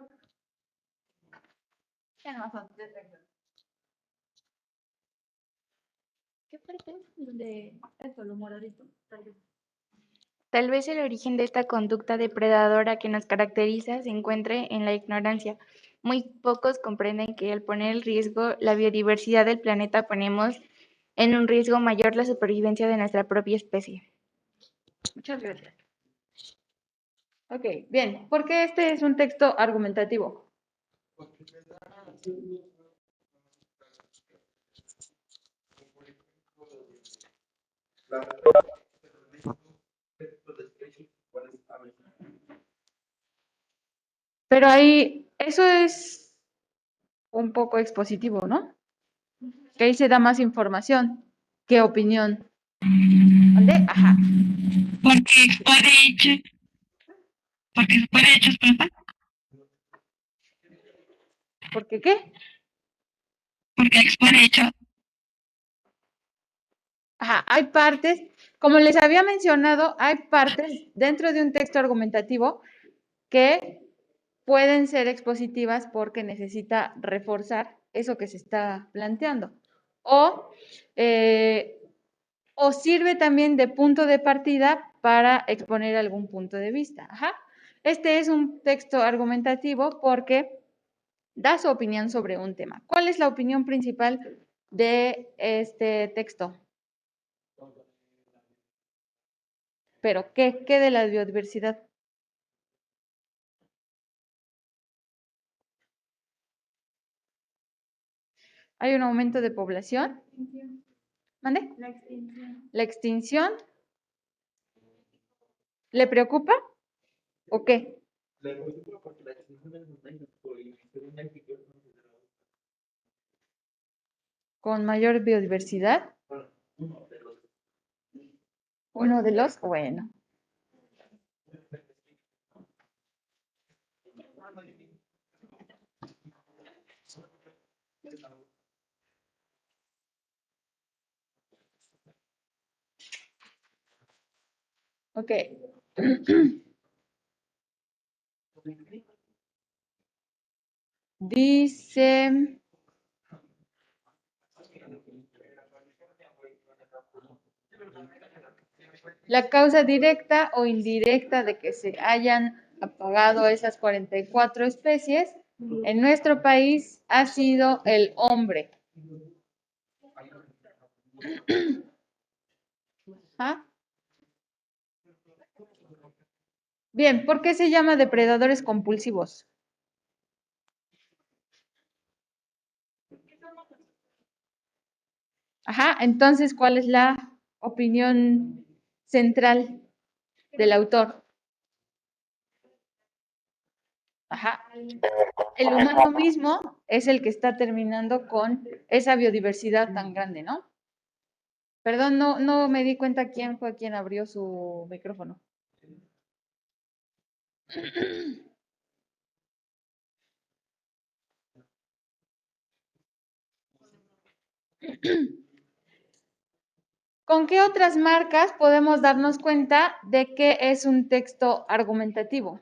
Speaker 1: Ya no más ¿Qué parte? Donde esto, lo moradito, tal vez.
Speaker 5: Tal vez el origen de esta conducta depredadora que nos caracteriza se encuentre en la ignorancia. Muy pocos comprenden que al poner en riesgo la biodiversidad del planeta ponemos en un riesgo mayor la supervivencia de nuestra propia especie.
Speaker 1: Muchas gracias. Ok, bien. ¿Por qué este es un texto argumentativo? Pero ahí, eso es un poco expositivo, ¿no? Que ahí se da más información. ¿Qué opinión? ¿Dónde? Ajá.
Speaker 17: Porque expone hechos, porque expone hechos, papá.
Speaker 1: ¿Por qué qué?
Speaker 17: Porque expone hechos.
Speaker 1: Ajá, hay partes, como les había mencionado, hay partes dentro de un texto argumentativo que pueden ser expositivas porque necesita reforzar eso que se está planteando. Eh, o sirve también de punto de partida para exponer algún punto de vista. Ajá. Este es un texto argumentativo porque da su opinión sobre un tema. ¿Cuál es la opinión principal de este texto? ¿Pero qué? ¿Qué de la biodiversidad? ¿Hay un aumento de población? ¿Mande?
Speaker 2: La extinción.
Speaker 1: ¿La extinción? ¿Le preocupa? ¿O qué? ¿Con mayor biodiversidad? Uno de los, bueno. Ok. Dice, la causa directa o indirecta de que se hayan apagado esas 44 especies en nuestro país ha sido el hombre. ¿Ah? Bien, ¿por qué se llama depredadores compulsivos? Ajá, entonces, ¿cuál es la opinión central del autor? Ajá. El humano mismo es el que está terminando con esa biodiversidad tan grande, ¿no? Perdón, no me di cuenta quién fue quien abrió su micrófono. ¿Con qué otras marcas podemos darnos cuenta de que es un texto argumentativo?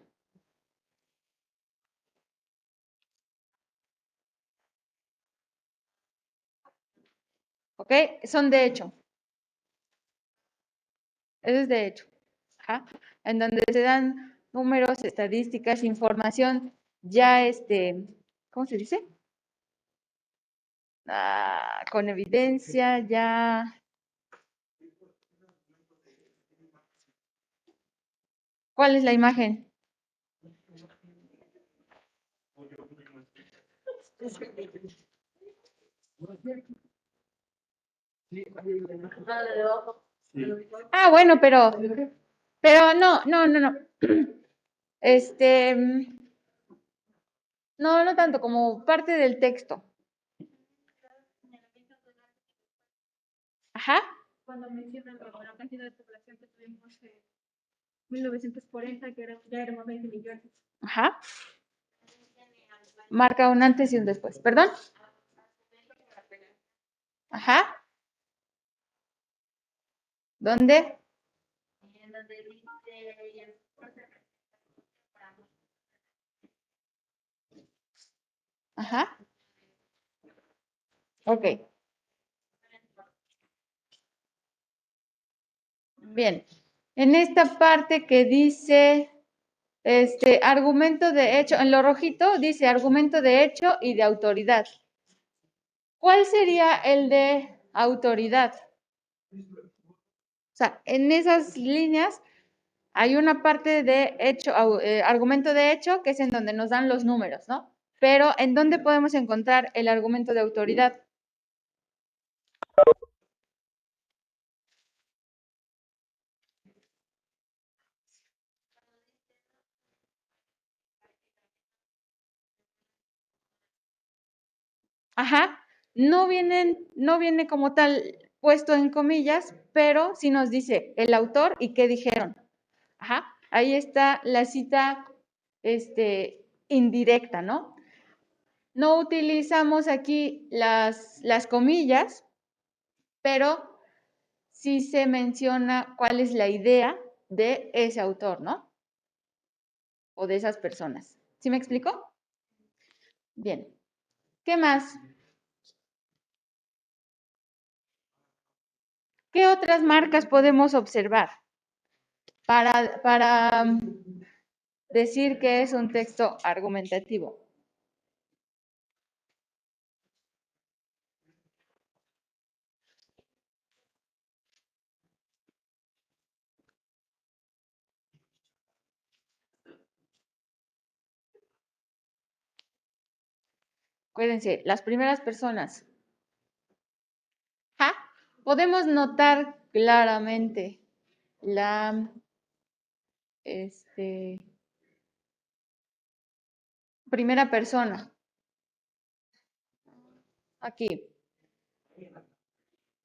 Speaker 1: ¿Ok? Son de hecho. Eso es de hecho. Ajá. En donde se dan números, estadísticas, información ya, ¿cómo se dice? Con evidencia, ya. ¿Cuál es la imagen? Ah, bueno, pero no. Este, no tanto como parte del texto. Ajá.
Speaker 8: Cuando mencionan la cantidad de población que tuvimos en 1940, ya éramos 20 millones.
Speaker 1: Ajá. Marca un antes y un después. ¿Perdón? Ajá. ¿Dónde? Ajá. Ok. Bien. En esta parte que dice, argumento de hecho, en lo rojito dice argumento de hecho y de autoridad. ¿Cuál sería el de autoridad? O sea, en esas líneas hay una parte de hecho, argumento de hecho, que es en donde nos dan los números, ¿no? Pero ¿en dónde podemos encontrar el argumento de autoridad? Ajá, no viene como tal puesto en comillas, pero sí nos dice el autor y qué dijeron. Ajá, ahí está la cita, indirecta, ¿no? No utilizamos aquí las comillas, pero sí se menciona cuál es la idea de ese autor, ¿no? O de esas personas. ¿Sí me explico? Bien. ¿Qué más? ¿Qué otras marcas podemos observar para decir que es un texto argumentativo? Acuérdense, las primeras personas. ¿Ja? Podemos notar claramente la primera persona. Aquí.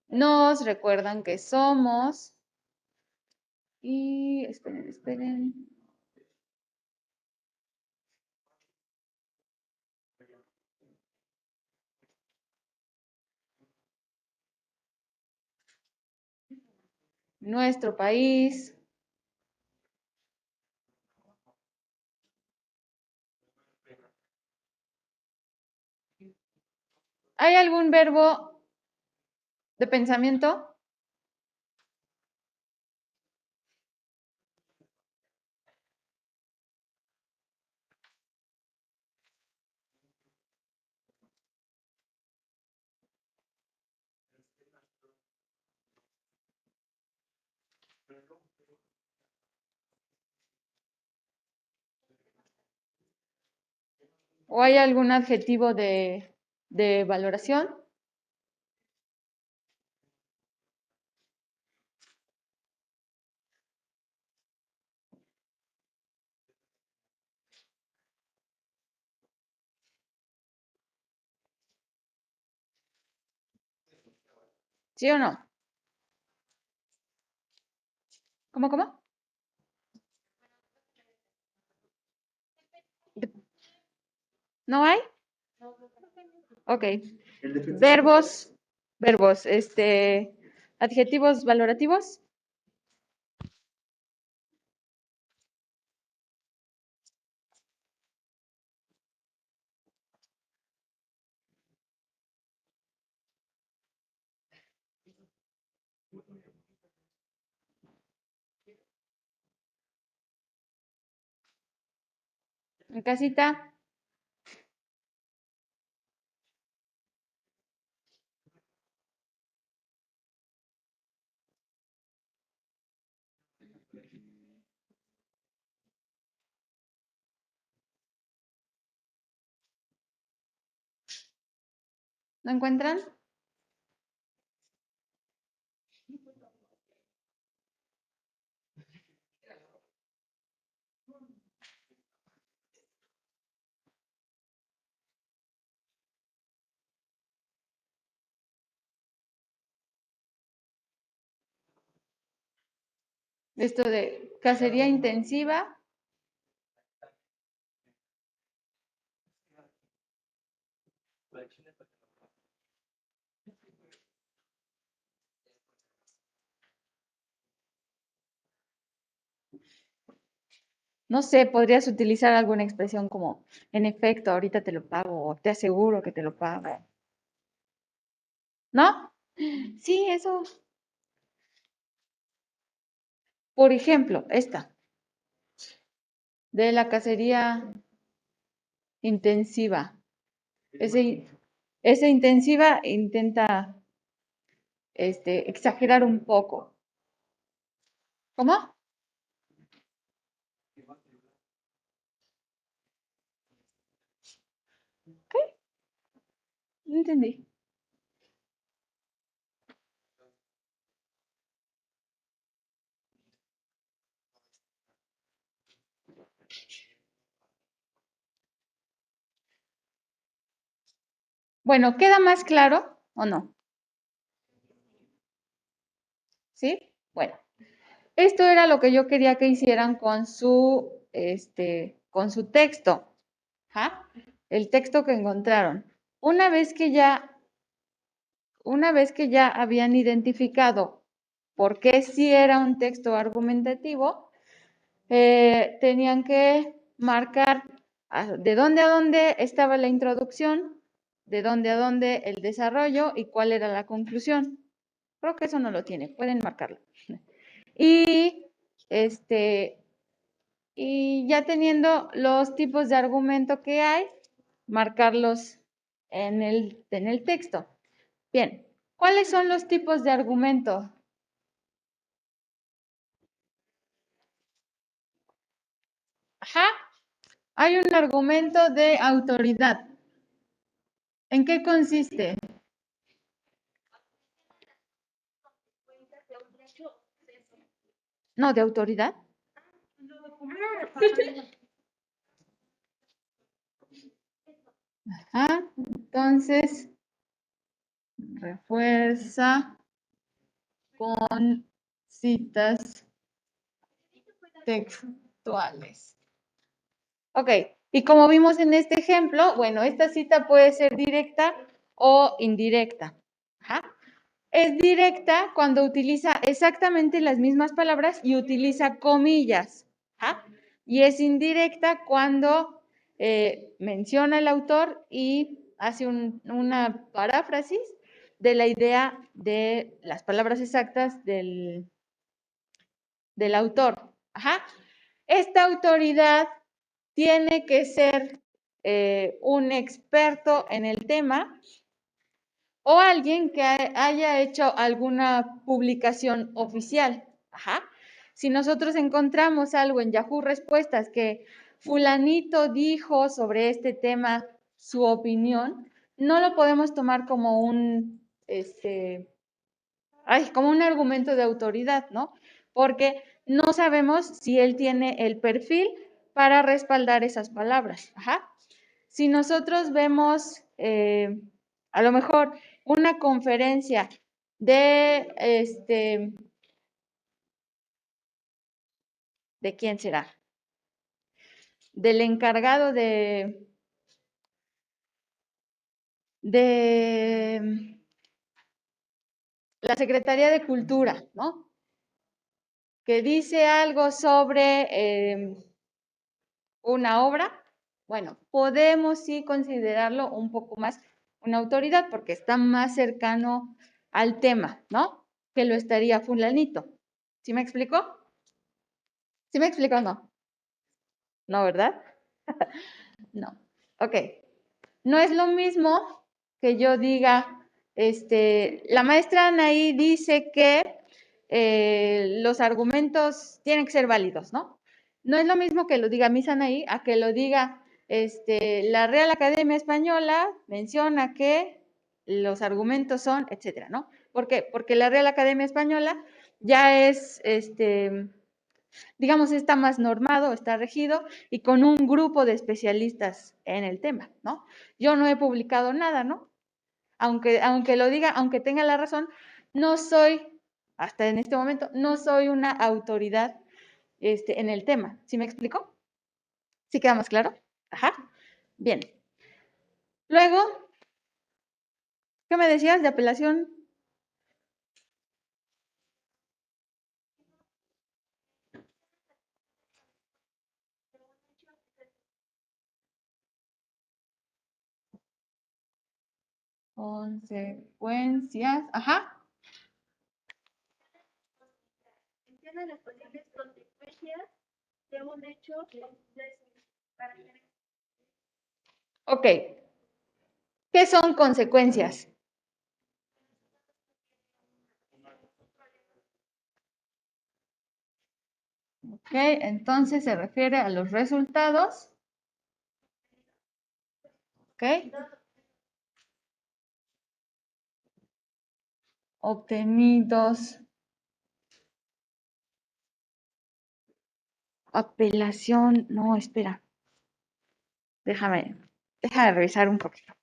Speaker 1: Nos recuerdan que somos. Y esperen. Nuestro país. ¿Hay algún verbo de pensamiento? ¿O hay algún adjetivo de valoración? ¿Sí o no? ¿Cómo? ¿No hay? Ok. Verbos, adjetivos valorativos. En casita. ¿No encuentran? Esto de cacería intensiva. No sé, podrías utilizar alguna expresión como, en efecto, ahorita te lo pago, o te aseguro que te lo pago. ¿No? Sí, eso. Por ejemplo, esta, de la cacería intensiva. Esa intensiva intenta exagerar un poco. ¿Cómo? ¿Qué? No entendí. Bueno, ¿queda más claro o no? ¿Sí? Bueno, esto era lo que yo quería que hicieran con su texto. ¿Ah? El texto que encontraron. Una vez que ya habían identificado por qué sí era un texto argumentativo, tenían que marcar de dónde a dónde estaba la introducción, de dónde a dónde el desarrollo y cuál era la conclusión. Creo que eso no lo tiene, pueden marcarlo. Y y ya teniendo los tipos de argumento que hay, marcarlos en el texto. Bien, ¿cuáles son los tipos de argumento? Ajá, hay un argumento de autoridad. ¿En qué consiste? No, de autoridad. Ajá, entonces refuerza con citas textuales. Ok, y como vimos en este ejemplo, bueno, esta cita puede ser directa o indirecta. Ajá. Es directa cuando utiliza exactamente las mismas palabras y utiliza comillas. ¿Ah? Y es indirecta cuando menciona el autor y hace una paráfrasis de la idea de las palabras exactas del autor. Ajá. Esta autoridad tiene que ser un experto en el tema o alguien que haya hecho alguna publicación oficial. Ajá. Si nosotros encontramos algo en Yahoo Respuestas que fulanito dijo sobre este tema su opinión, no lo podemos tomar como como un argumento de autoridad, ¿no? Porque no sabemos si él tiene el perfil para respaldar esas palabras. Ajá. Si nosotros vemos a lo mejor una conferencia ¿de quién será? Del encargado de la Secretaría de Cultura, ¿no? Que dice algo sobre una obra, bueno, podemos sí considerarlo un poco más una autoridad porque está más cercano al tema, ¿no? Que lo estaría fulanito. ¿Sí me explicó? ¿Sí me explicó o no? No, ¿verdad? No. Ok. No es lo mismo que yo diga, la maestra Anaí dice que los argumentos tienen que ser válidos, ¿no? No es lo mismo que lo diga Miss Anaí a que lo diga la Real Academia Española menciona que
Speaker 18: los argumentos son, etcétera, ¿no? ¿Por qué? Porque la Real Academia Española ya es, digamos, está más normado, está regido y con un grupo de especialistas en el tema, ¿no? Yo no he publicado nada, ¿no? Aunque lo diga, aunque tenga la razón, no soy, hasta en este momento, no soy una autoridad en el tema. ¿Sí me explico? ¿Sí queda más claro? Ajá. Bien. Luego, ¿qué me decías de apelación? Consecuencias, ajá.
Speaker 2: Menciona las posibles consecuencias de un hecho para que
Speaker 18: Ok. ¿Qué son consecuencias? Ok, entonces se refiere a los resultados. Ok. Obtenidos. Apelación, no, espera. Déjame revisar un poquito.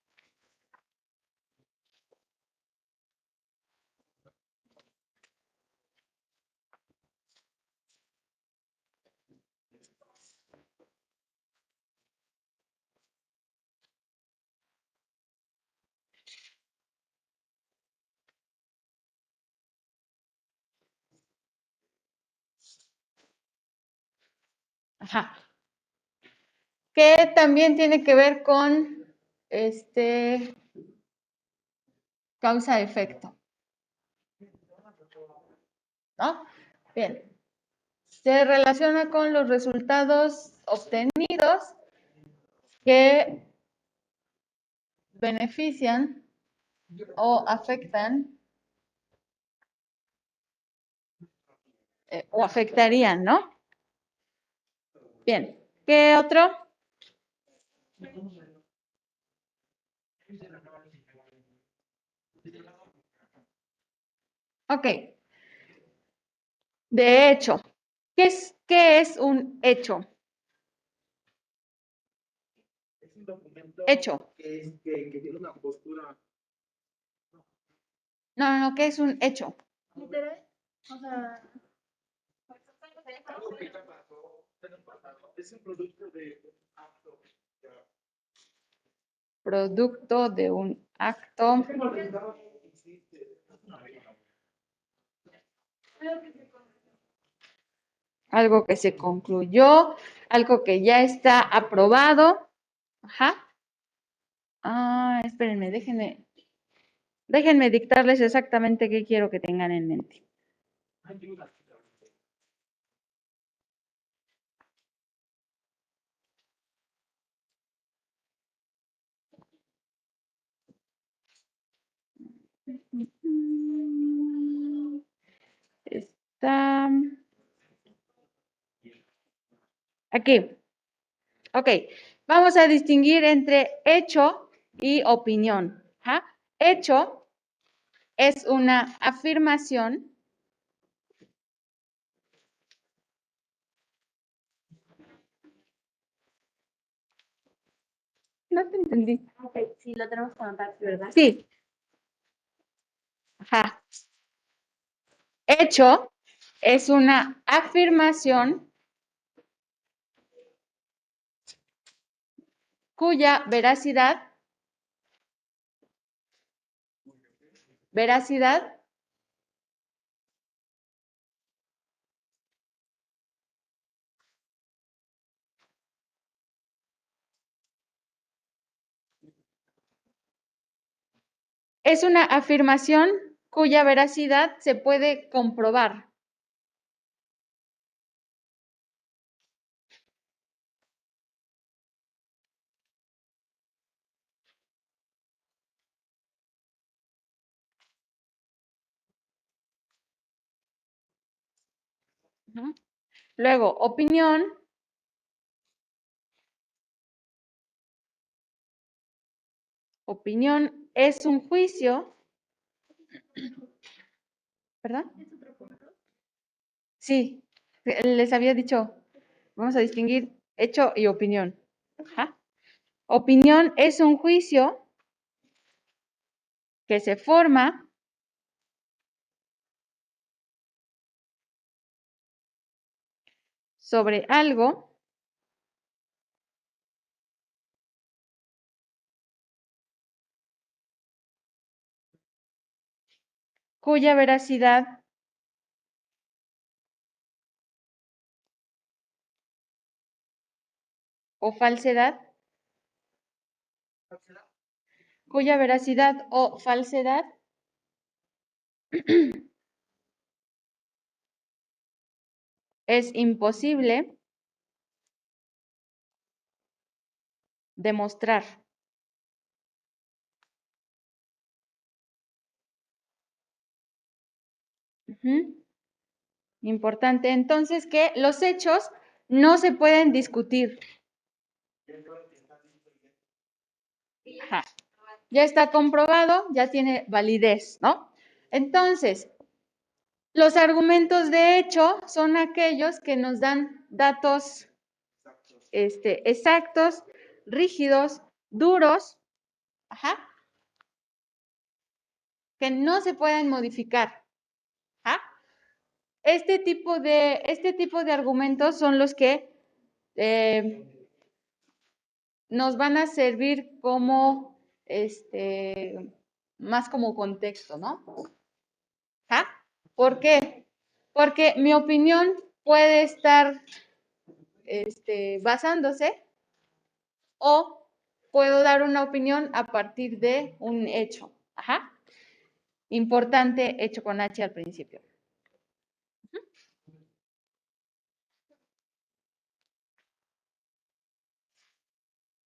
Speaker 18: Ajá. Que también tiene que ver con causa-efecto. ¿No? Bien. Se relaciona con los resultados obtenidos que benefician o afectan o afectarían, ¿no? Bien. ¿Qué otro? Ok. De hecho, ¿qué es un hecho?
Speaker 3: Es un documento
Speaker 18: Hecho.
Speaker 3: que tiene una postura.
Speaker 18: No, ¿qué es un hecho?
Speaker 2: literal, o sea,
Speaker 3: Algo que ya pasó en el pasado. Es un producto de acto.
Speaker 18: Producto de un acto. Algo que se concluyó, algo que ya está aprobado. Ajá. Ah, espérenme, déjenme dictarles exactamente qué quiero que tengan en mente. Está aquí. Ok, vamos a distinguir entre hecho y opinión. ¿Ah? Hecho es una afirmación. No te entendí.
Speaker 2: ok, sí, lo tenemos que anotar, ¿verdad?
Speaker 18: Sí. Ajá. Hecho es una afirmación cuya veracidad es una afirmación cuya veracidad se puede comprobar. Ujú. Luego, opinión. Opinión es un juicio, ¿perdón? Sí, les había dicho, vamos a distinguir hecho y opinión. Ajá. Opinión es un juicio que se forma sobre algo cuya veracidad o falsedad, es imposible demostrar. Ujú. Importante. Entonces, que los hechos no se pueden discutir. Ajá. Ya está comprobado, ya tiene validez, ¿no? Entonces, los argumentos de hecho son aquellos que nos dan datos exactos, rígidos, duros, ajá, que no se pueden modificar. Ajá. Este tipo de argumentos son los que nos van a servir como, más como contexto, ¿no? ¿Ah? ¿Por qué? Porque mi opinión puede estar, basándose o puedo dar una opinión a partir de un hecho. Ajá. Importante, hecho con H al principio.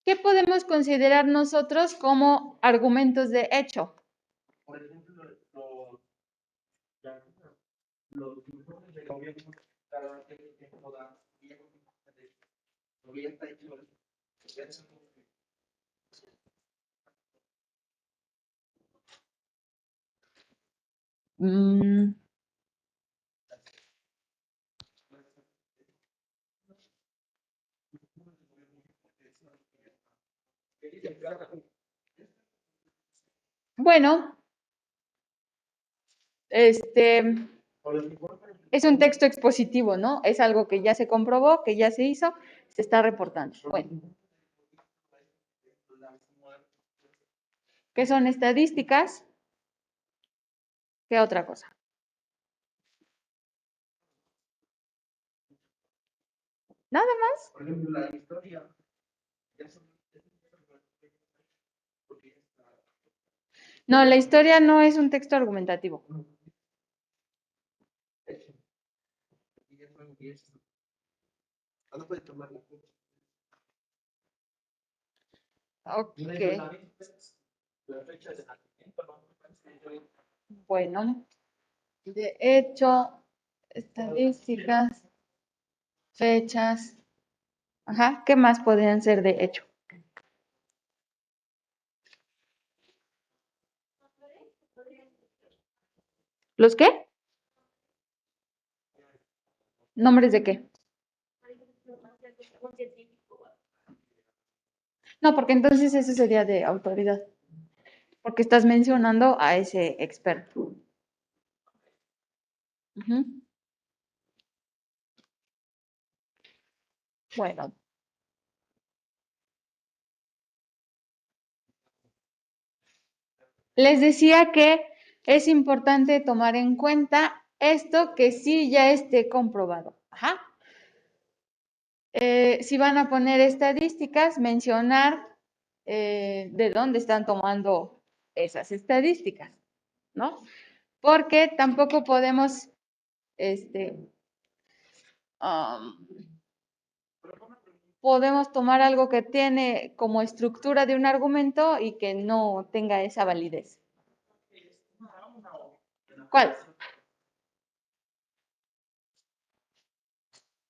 Speaker 18: ¿Qué podemos considerar nosotros como argumentos de hecho?
Speaker 3: Por ejemplo, los informes de gobierno cada tiempo dan gobierno hecho.
Speaker 18: Mm, Bueno, es un texto expositivo, ¿no? Es algo que ya se comprobó, que ya se hizo, se está reportando. Bueno, ¿qué son estadísticas? ¿Qué otra cosa? Nada más.
Speaker 3: Por ejemplo, la historia.
Speaker 18: No, la historia no es un texto argumentativo. Ok. Bueno, de hecho, estadísticas, fechas. Ajá, ¿qué más podrían ser de hecho? ¿Los qué? ¿Nombres de qué? No, porque entonces eso sería de autoridad, porque estás mencionando a ese experto. Ujú. Bueno. Les decía que es importante tomar en cuenta esto que sí ya esté comprobado. Ajá. Si van a poner estadísticas, mencionar de dónde están tomando esas estadísticas, ¿no? Porque tampoco podemos, um, podemos tomar algo que tiene como estructura de un argumento y que no tenga esa validez. ¿Cuál?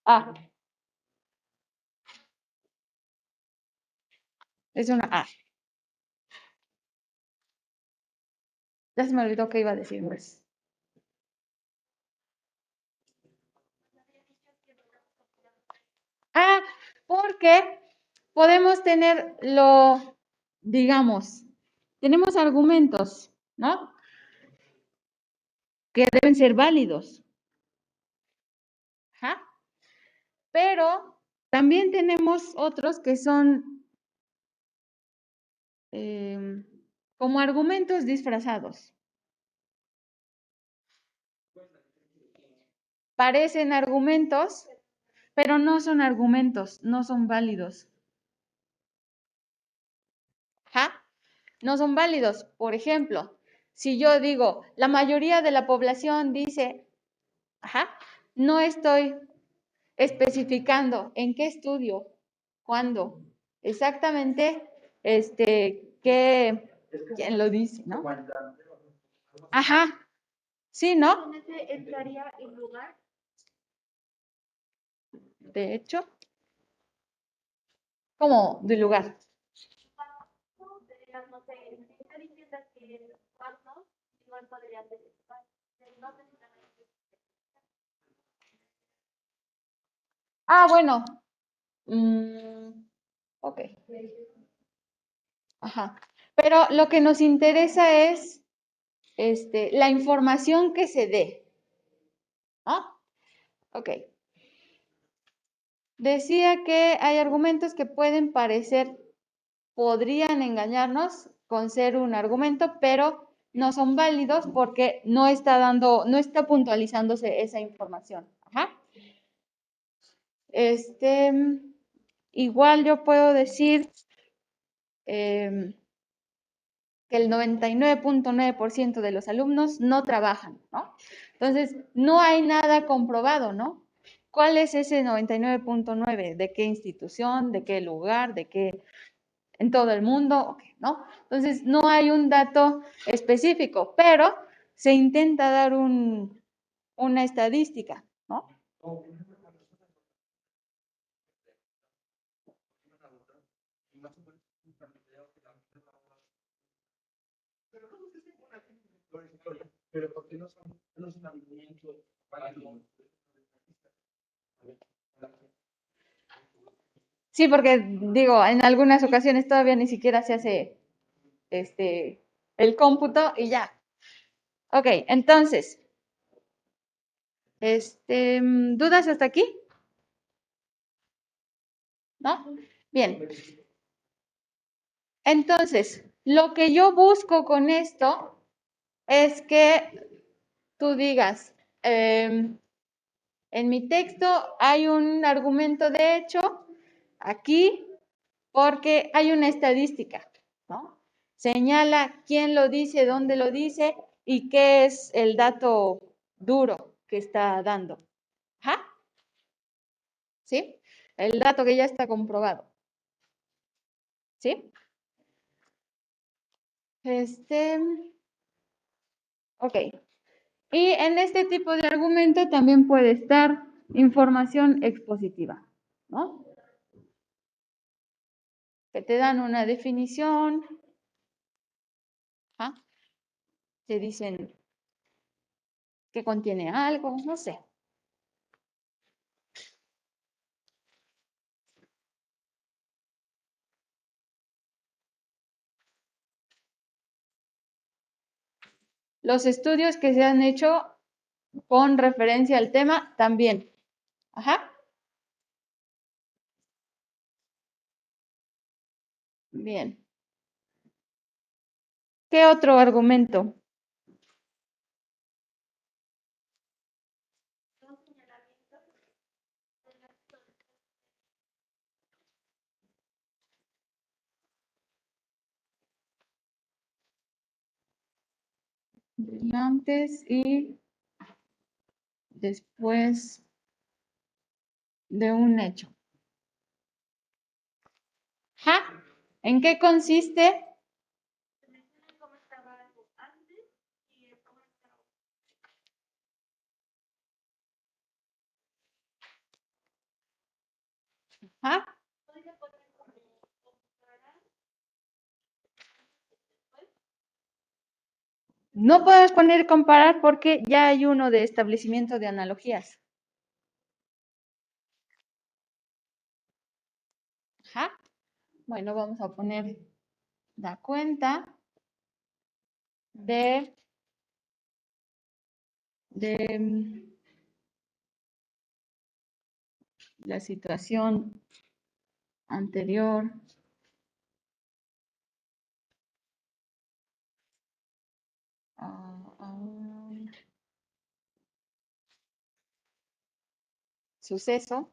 Speaker 18: Ah. Es una A. Ya se me olvidó qué iba a decir, pues. Ah, porque podemos tener digamos, tenemos argumentos, ¿no? Que deben ser válidos. Ajá. Pero también tenemos otros que son como argumentos disfrazados. Parecen argumentos, pero no son argumentos, no son válidos. Ajá. No son válidos. Por ejemplo, si yo digo, la mayoría de la población dice, ajá, no estoy especificando en qué estudio, cuándo, exactamente, quién lo dice, ¿no? Ajá, sí, ¿no?
Speaker 2: ¿Entraría en lugar?
Speaker 18: De hecho, ¿cómo de lugar?
Speaker 2: No sé, está diciendo que cuarto, igual podría ser. No sé si
Speaker 18: Ah, bueno. Ok. Ajá. Pero lo que nos interesa es la información que se dé. ¿Ah? Ok. Decía que hay argumentos que podrían engañarnos con ser un argumento, pero no son válidos porque no está puntualizándose esa información. Ajá. Igual yo puedo decir que el 99.9% de los alumnos no trabajan, ¿no? Entonces, no hay nada comprobado, ¿no? ¿Cuál es ese 99.9? ¿De qué institución? ¿De qué lugar? ¿De qué? ¿En todo el mundo? Okay, ¿no? Entonces, no hay un dato específico, pero se intenta dar una estadística, ¿no?
Speaker 3: Pero ¿por qué no son argumentos válidos?
Speaker 18: Sí, porque digo, en algunas ocasiones todavía ni siquiera se hace el cómputo y ya. Ok, entonces, ¿dudas hasta aquí? ¿No? Bien. Entonces, lo que yo busco con esto es que tú digas, en mi texto hay un argumento de hecho aquí porque hay una estadística, ¿no? Señala quién lo dice, dónde lo dice y qué es el dato duro que está dando. Ajá. ¿Sí? El dato que ya está comprobado. ¿Sí? Ok. Y en este tipo de argumento también puede estar información expositiva, ¿no? Que te dan una definición, ¿ah? Te dicen que contiene algo, no sé. Los estudios que se han hecho con referencia al tema también. Ajá. Bien. ¿Qué otro argumento? Antes y después de un hecho. Ajá. ¿En qué consiste? Ajá. No podemos poner comparar porque ya hay uno de establecimiento de analogías. Ajá. Bueno, vamos a poner la cuenta de la situación anterior a un suceso.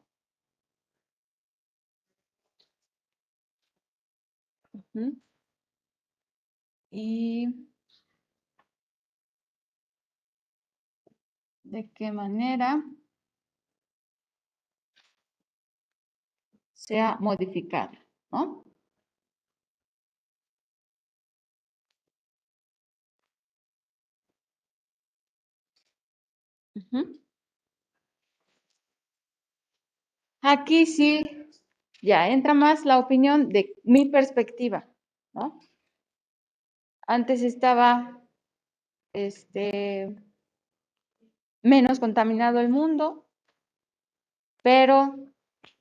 Speaker 18: Y de qué manera se ha modificado, ¿no? Aquí sí, ya entra más la opinión de mi perspectiva, ¿no? Antes estaba, menos contaminado el mundo, pero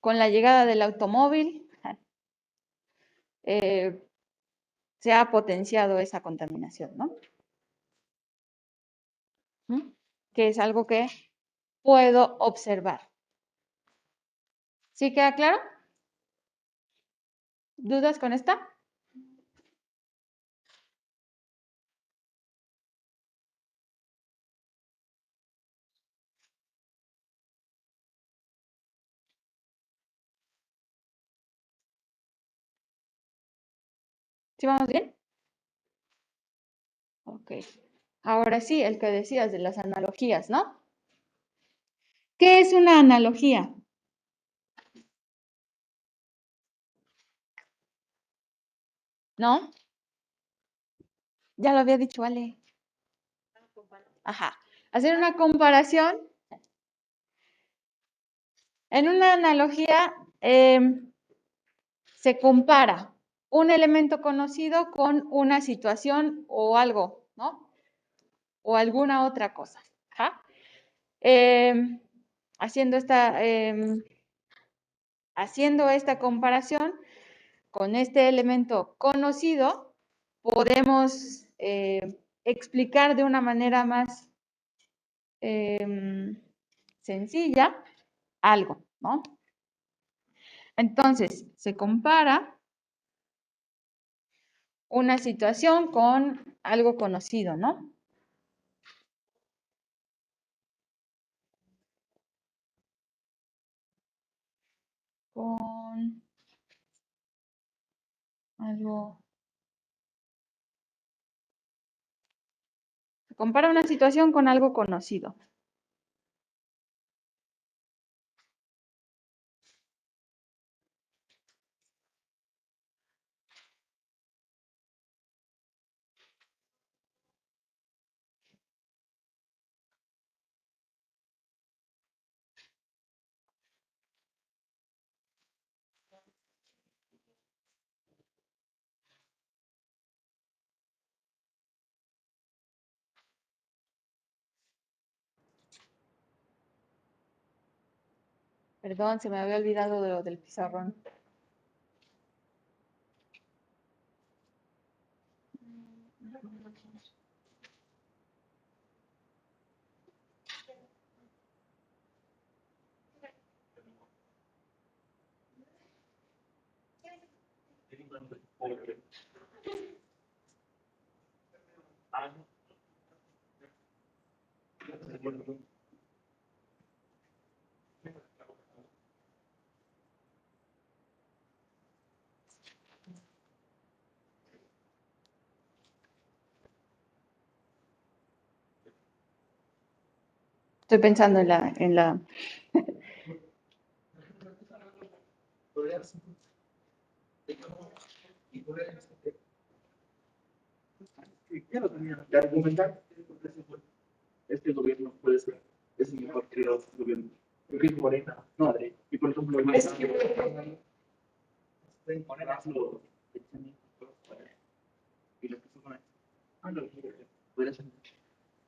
Speaker 18: con la llegada del automóvil se ha potenciado esa contaminación, ¿no? Que es algo que puedo observar. ¿Sí queda claro? ¿Dudas con esta? ¿Sí vamos bien? Ok. Ahora sí, el que decías de las analogías, ¿no? ¿Qué es una analogía? ¿No? Ya lo había dicho, Ale. Ajá. Hacer una comparación. En una analogía se compara un elemento conocido con una situación o algo, ¿no? O alguna otra cosa. Ajá. Haciendo esta comparación con este elemento conocido, podemos explicar de una manera más sencilla algo, ¿no? Entonces, se compara una situación con algo conocido, ¿no? Con algo. Se compara una situación con algo conocido. Perdón, se me había olvidado de lo del pizarrón. Estoy pensando en la.
Speaker 3: De argumentar este gobierno puede ser, es mejor que los gobiernos. Porque es morena, no, y por ejemplo, es que pueden poner los y las personas, pues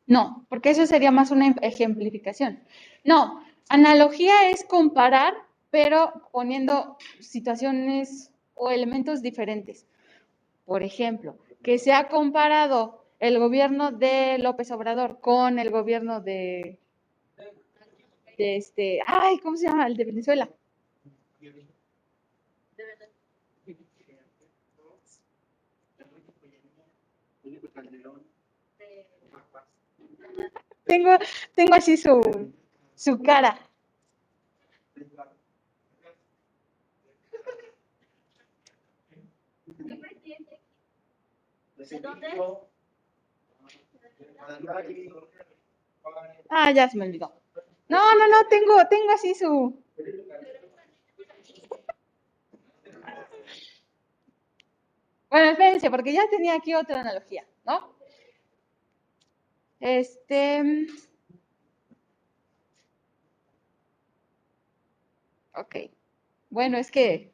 Speaker 18: No, porque eso sería más una ejemplificación. No, analogía es comparar, pero poniendo situaciones o elementos diferentes. Por ejemplo, que se ha comparado el gobierno de López Obrador con el gobierno de ay, ¿cómo se llama? El de Venezuela. Tengo así su cara.
Speaker 2: ¿De dónde?
Speaker 18: Ah, ya se me olvidó. No, tengo así su... Bueno, espérense, porque ya tenía aquí otra analogía, ¿no? Ok. Bueno, es que...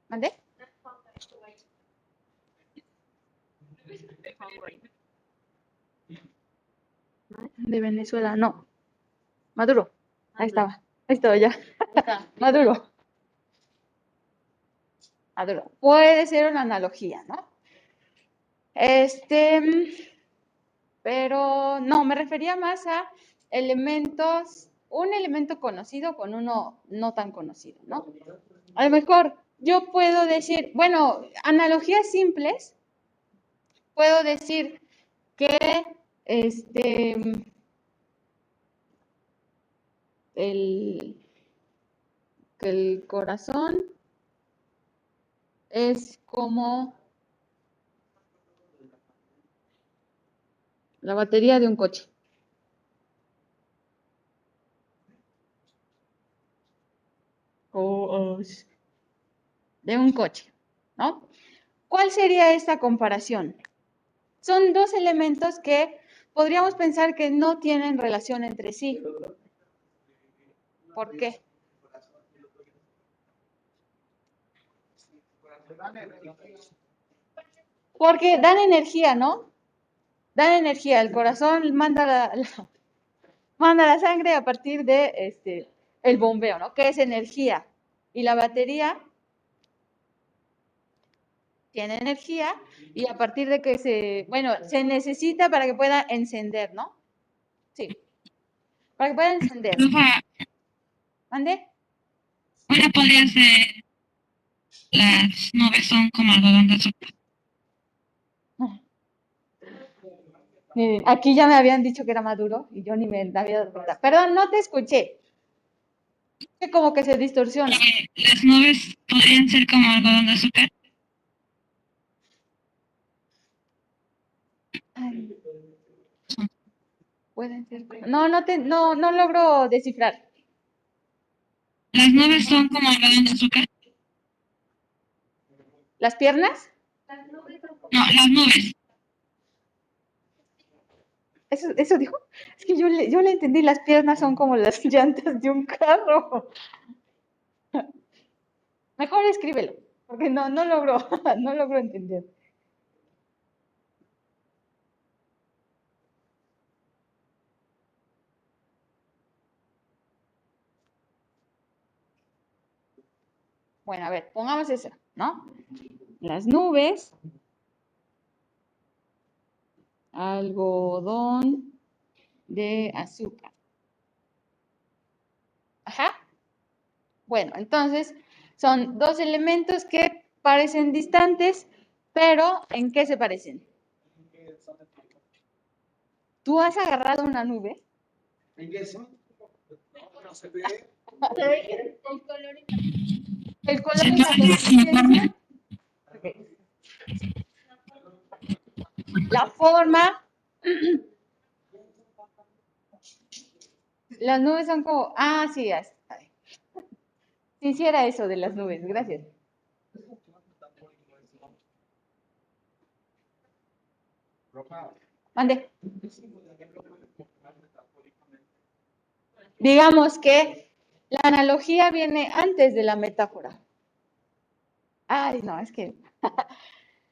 Speaker 18: ¿Mandé? De Venezuela, no. Maduro. Ahí estaba ya. Maduro. Puede ser una analogía, ¿no? Pero no, me refería más a elementos, un elemento conocido con uno no tan conocido, ¿no? A lo mejor yo puedo decir, bueno, analogías simples, puedo decir que que el corazón es como la batería de un coche. De un coche, ¿no? ¿Cuál sería esta comparación? Son dos elementos que podríamos pensar que no tienen relación entre sí. ¿Por qué? Porque dan energía, ¿no? Dan energía. El corazón manda la sangre a partir de el bombeo, ¿no? Que es energía. Y la batería tiene energía y a partir de que se necesita para que pueda encender, ¿no? Sí. Para que pueda encender. ¿Mande?
Speaker 17: Ahora podría ser, las nubes son como algodón de azúcar.
Speaker 18: Miren, aquí ya me habían dicho que era Maduro y yo ni me había dado cuenta. Perdón, no te escuché. Que como que se distorsiona.
Speaker 17: Las nubes podrían ser como algodón de azúcar.
Speaker 18: Ay. Pueden ser. No logro descifrar.
Speaker 17: Las nubes son como algodón de azúcar.
Speaker 18: ¿Las piernas?
Speaker 17: No, las nubes.
Speaker 18: ¿Eso dijo? Es que yo le entendí, las piernas son como las llantas de un carro. Mejor escríbelo, porque no logro entender. Bueno, a ver, pongamos eso, ¿no? Las nubes, algodón de azúcar. Ajá. Bueno, entonces son dos elementos que parecen distantes, pero ¿en qué se parecen? ¿Tú has agarrado una nube?
Speaker 16: ¿En qué son? No se ve.
Speaker 18: El color y la consistencia. La forma. Las nubes son como... Ah, sí, si hiciera eso de las nubes, gracias. Mande. Digamos que la analogía viene antes de la metáfora. Ay, no, es que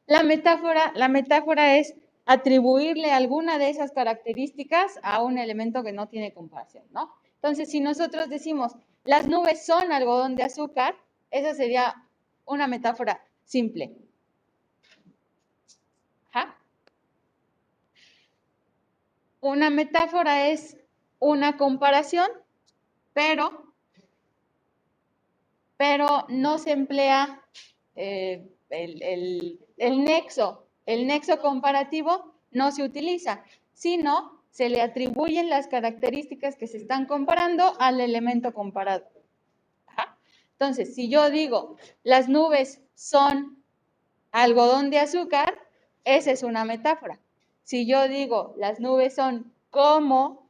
Speaker 18: la metáfora es atribuirle alguna de esas características a un elemento que no tiene comparación, ¿no? Entonces, si nosotros decimos, las nubes son algodón de azúcar, esa sería una metáfora simple. Ajá. Una metáfora es una comparación, pero no se emplea el nexo comparativo no se utiliza, sino se le atribuyen las características que se están comparando al elemento comparado. Ajá. Entonces, si yo digo, las nubes son algodón de azúcar, esa es una metáfora. Si yo digo, las nubes son como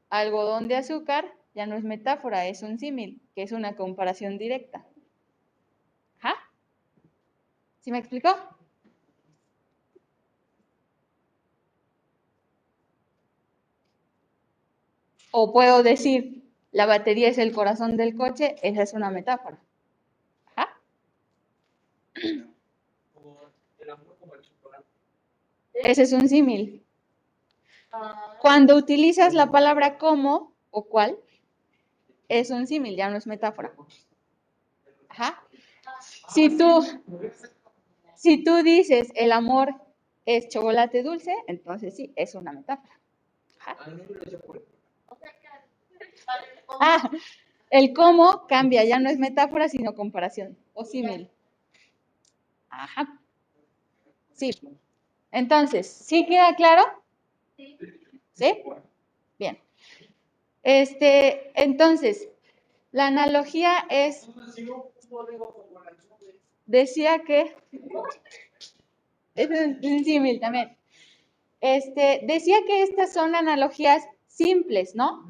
Speaker 18: algodón de azúcar, ya no es metáfora, es un símil, que es una comparación directa. Ajá. ¿Sí me explicó? O puedo decir, la batería es el corazón del coche, esa es una metáfora. Ajá. Ese es un símil. Cuando utilizas la palabra como o cual, es un símil, ya no es metáfora. Ajá. Si tú dices el amor es chocolate dulce, entonces sí, es una metáfora. Ajá. Ah, el cómo cambia, ya no es metáfora, sino comparación o símil. Ajá. Sí. Entonces, ¿sí queda claro? ¿Sí? Bien. Entonces, la analogía es, decía que, es un símil también. Decía que estas son analogías simples, ¿no?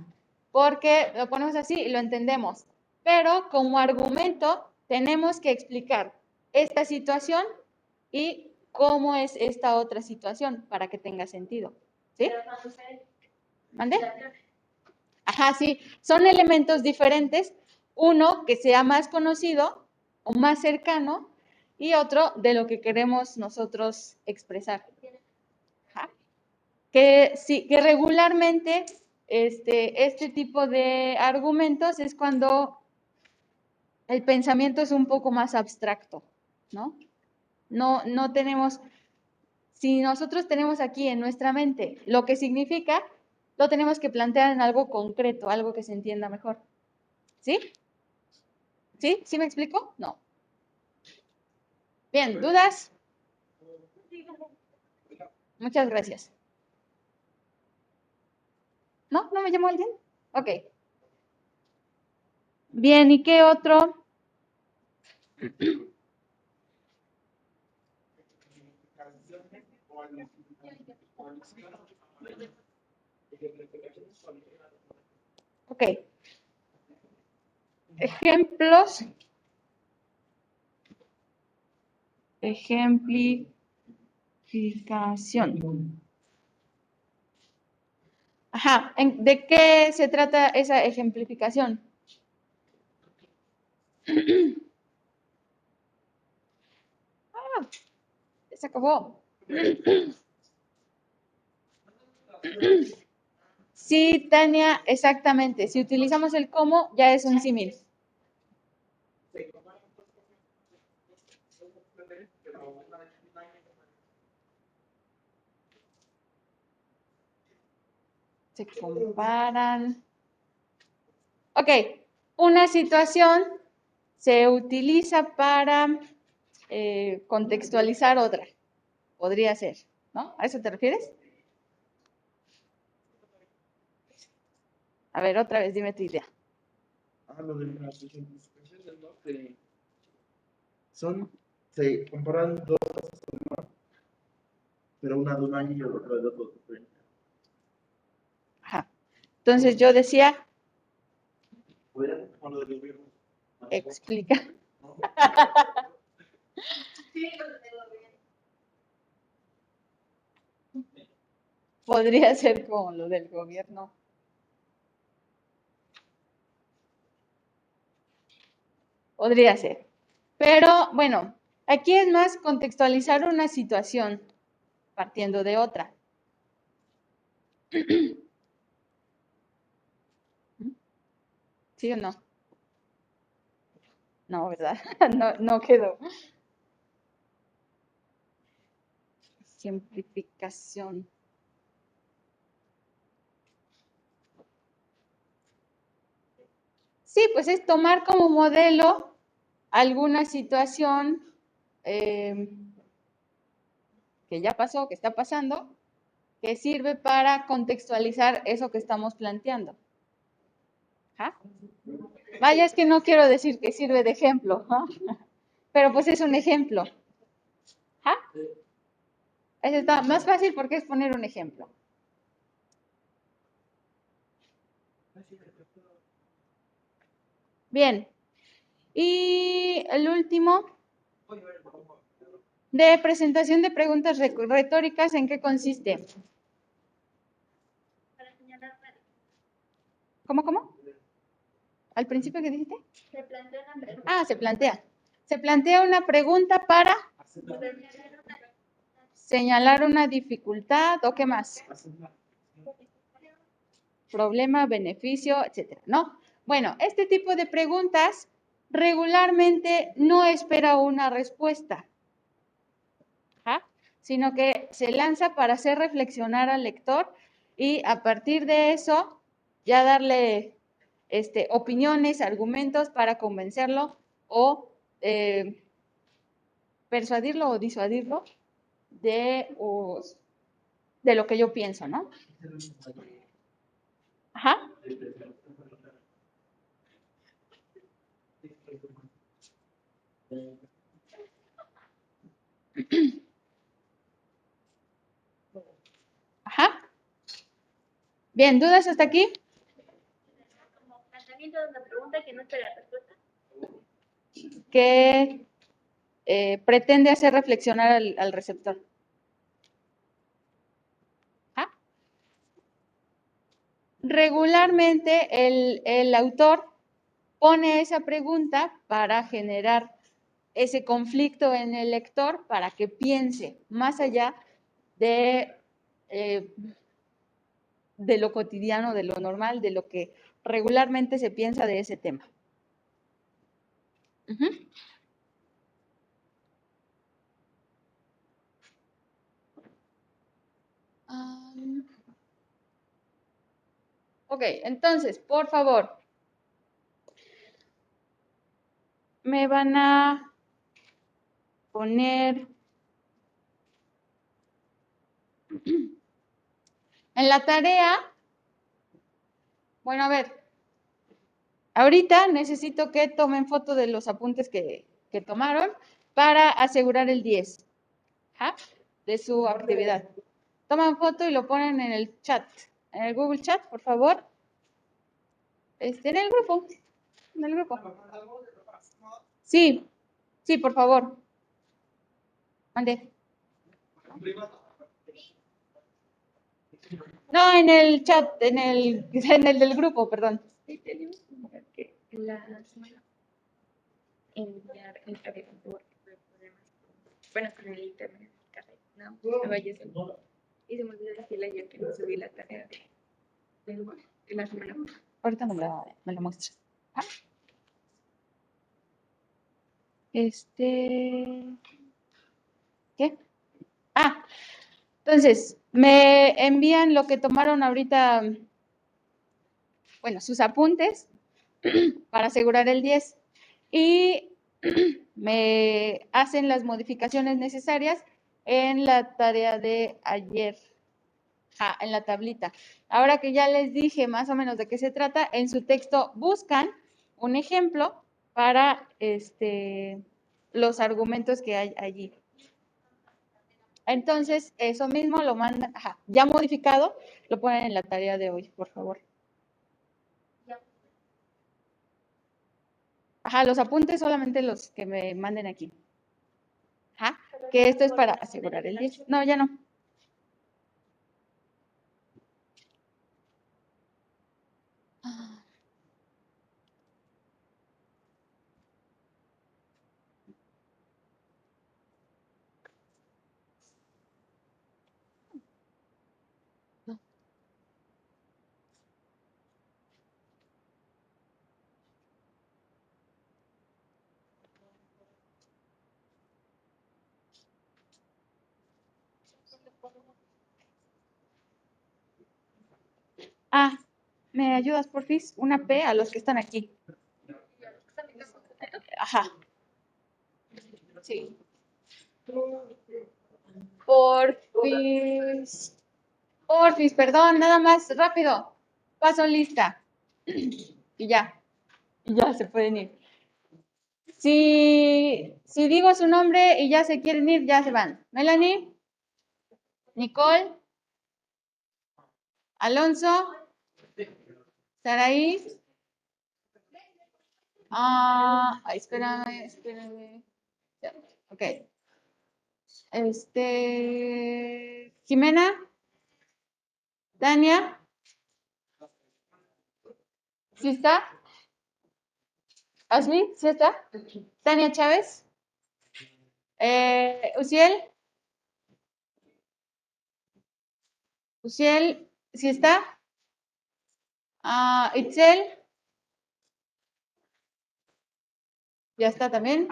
Speaker 18: Porque lo ponemos así y lo entendemos. Pero como argumento tenemos que explicar esta situación y cómo es esta otra situación para que tenga sentido. ¿Sí? ¿Mande? Ajá, sí. Son elementos diferentes. Uno que sea más conocido o más cercano y otro de lo que queremos nosotros expresar. Ajá. Que regularmente este tipo de argumentos es cuando el pensamiento es un poco más abstracto, ¿no? No tenemos, si nosotros tenemos aquí en nuestra mente lo que significa, lo tenemos que plantear en algo concreto, algo que se entienda mejor. ¿Sí? ¿Sí? ¿Sí me explico? No. Bien, ¿dudas? Muchas gracias. ¿No? ¿No me llamó alguien? Ok. Bien, ¿y qué otro? Ok. Ejemplos. Ejemplificación. Ajá, ¿de qué se trata esa ejemplificación? Ah, ya se acabó. Sí, Tania, exactamente. Si utilizamos el cómo, ya es un símil. Se comparan. Ok, una situación se utiliza para contextualizar otra. Podría ser, ¿no? ¿A eso te refieres? A ver, otra vez, dime tu idea.
Speaker 3: Lo de las ejemplificaciones, ¿no? Se comparan dos cosas, ¿no? Pero una de un año y la otra de otro.
Speaker 18: Ajá. Entonces yo decía, explica. Podría ser como lo del gobierno. Podría ser. Pero bueno, Aquí es más contextualizar una situación partiendo de otra. ¿Sí o no? No, ¿verdad? No quedó. Simplificación. Sí, pues es tomar como modelo alguna situación que ya pasó, que está pasando, que sirve para contextualizar eso que estamos planteando. ¿Ah? Vaya, es que no quiero decir que sirve de ejemplo, ¿no? Pero pues es un ejemplo. ¿Ah? Eso está más fácil porque es poner un ejemplo. Bien. Y el último, de presentación de preguntas retóricas, ¿en qué consiste? ¿Cómo? ¿Al principio qué dijiste?
Speaker 2: Se plantea una pregunta.
Speaker 18: Ah, se plantea. Se plantea una pregunta para señalar una dificultad o qué más. Problema, beneficio, etcétera, ¿no? Bueno, este tipo de preguntas regularmente no espera una respuesta, ¿ah? Sino que se lanza para hacer reflexionar al lector y a partir de eso ya darle opiniones, argumentos para convencerlo o persuadirlo o disuadirlo de lo que yo pienso, ¿no? Ajá. Ajá. Bien, ¿dudas hasta aquí?
Speaker 2: Como planteamiento de una pregunta que no espera respuesta.
Speaker 18: Que pretende hacer reflexionar al receptor. ¿Ah? Regularmente el autor pone esa pregunta para generar ese conflicto en el lector para que piense más allá de, eh, de lo cotidiano, de lo normal, de lo que regularmente se piensa de ese tema. Ujú. Ok, entonces, por favor, me van a poner en la tarea, bueno, a ver, ahorita necesito que tomen foto de los apuntes que tomaron para asegurar el 10, ¿ja? De su actividad. Toman foto y lo ponen en el chat, en el Google Chat, por favor. En el grupo, Sí, sí, por favor. Mande. No, en el chat, en el del grupo, perdón.
Speaker 5: Sí, tenemos que la semana enviar el tarea porque tuve problemas bueno, con el internet de mi carrera. No, me vaya a hacer. Y se me olvidó decirle ayer que no subí la tarea de la semana pasada.
Speaker 18: Ahorita me la muestras. ¿Ah? ¿Qué? Ah, entonces, me envían lo que tomaron ahorita, bueno, sus apuntes para asegurar el 10 y me hacen las modificaciones necesarias en la tarea de ayer, en la tablita. Ahora que ya les dije más o menos de qué se trata, en su texto buscan un ejemplo para los argumentos que hay allí. Entonces, eso mismo lo mandan, ya modificado, lo ponen en la tarea de hoy, por favor. Los apuntes solamente los que me manden aquí. Que esto es para asegurar el 10. No, ya no. Ah, ¿me ayudas, porfis? Una P a los que están aquí. Ajá. Sí. Porfis. Porfis, perdón, nada más, rápido. Paso lista. Y ya. Y ya se pueden ir. Si digo su nombre y ya se quieren ir, ya se van. Melanie, Nicole, Alonso, Saraí. Ay, espérame. Ya, ok. Jimena, Tania, ¿sí está? Ashley, ¿sí está? Tania Chávez, Uciel, ¿sí está? Itzel, ya está también.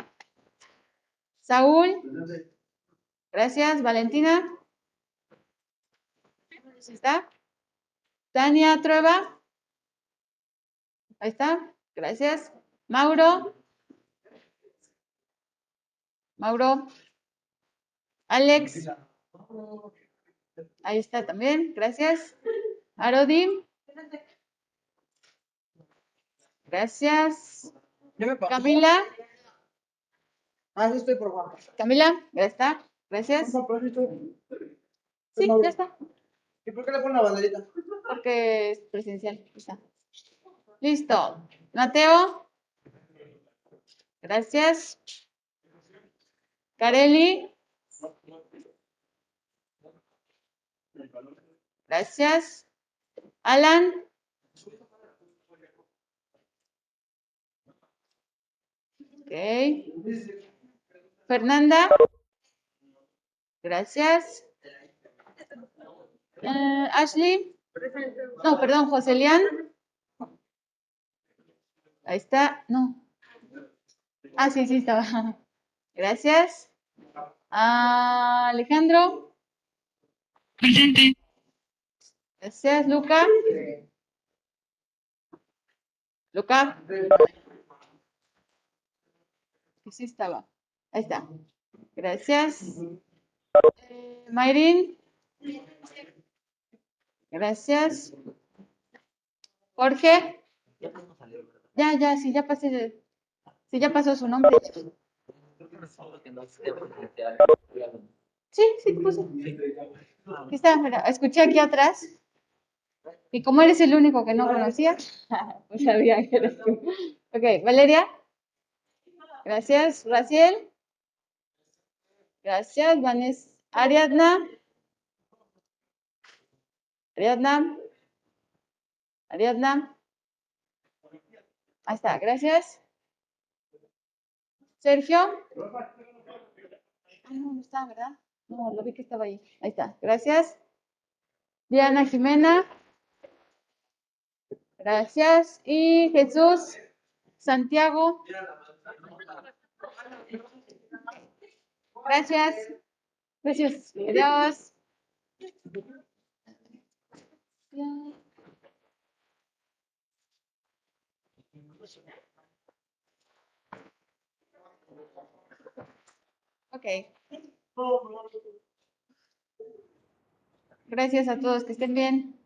Speaker 18: Saúl, gracias. Valentina, ¿sí está? Tania Trueba, ahí está, gracias. Mauro, Alex, ahí está también, gracias. Arodim, gracias. Camila. Sí estoy por favor. Camila, ya está, gracias. Sí, ya está. ¿Y por qué le ponen la banderita? Porque es presencial, está. Listo. Mateo, gracias. Careli, gracias. Alan, ok. Fernanda, gracias. Ashley, no, perdón, Joselian, ahí está, no. Sí, estaba. Gracias. Alejandro,
Speaker 17: Presente.
Speaker 18: gracias. Luca, que sí estaba. Ahí está. Gracias. Mayrin, gracias. Jorge, ya, sí, ya pasé. Sí, ya pasó su nombre. Sí, puse. Aquí está, mira, escuché aquí atrás. Y como eres el único que no conocía, pues sabía que eres tú. Ok, Valeria, gracias. Raciel, gracias. Vanessa, Ariadna, ahí está, gracias. Sergio, no está, ¿verdad? No, lo vi que estaba ahí. Ahí está, gracias. Diana Jimena, gracias. Y Jesús, Santiago, gracias. Gracias. Adiós. Ok. Gracias a todos, que estén bien.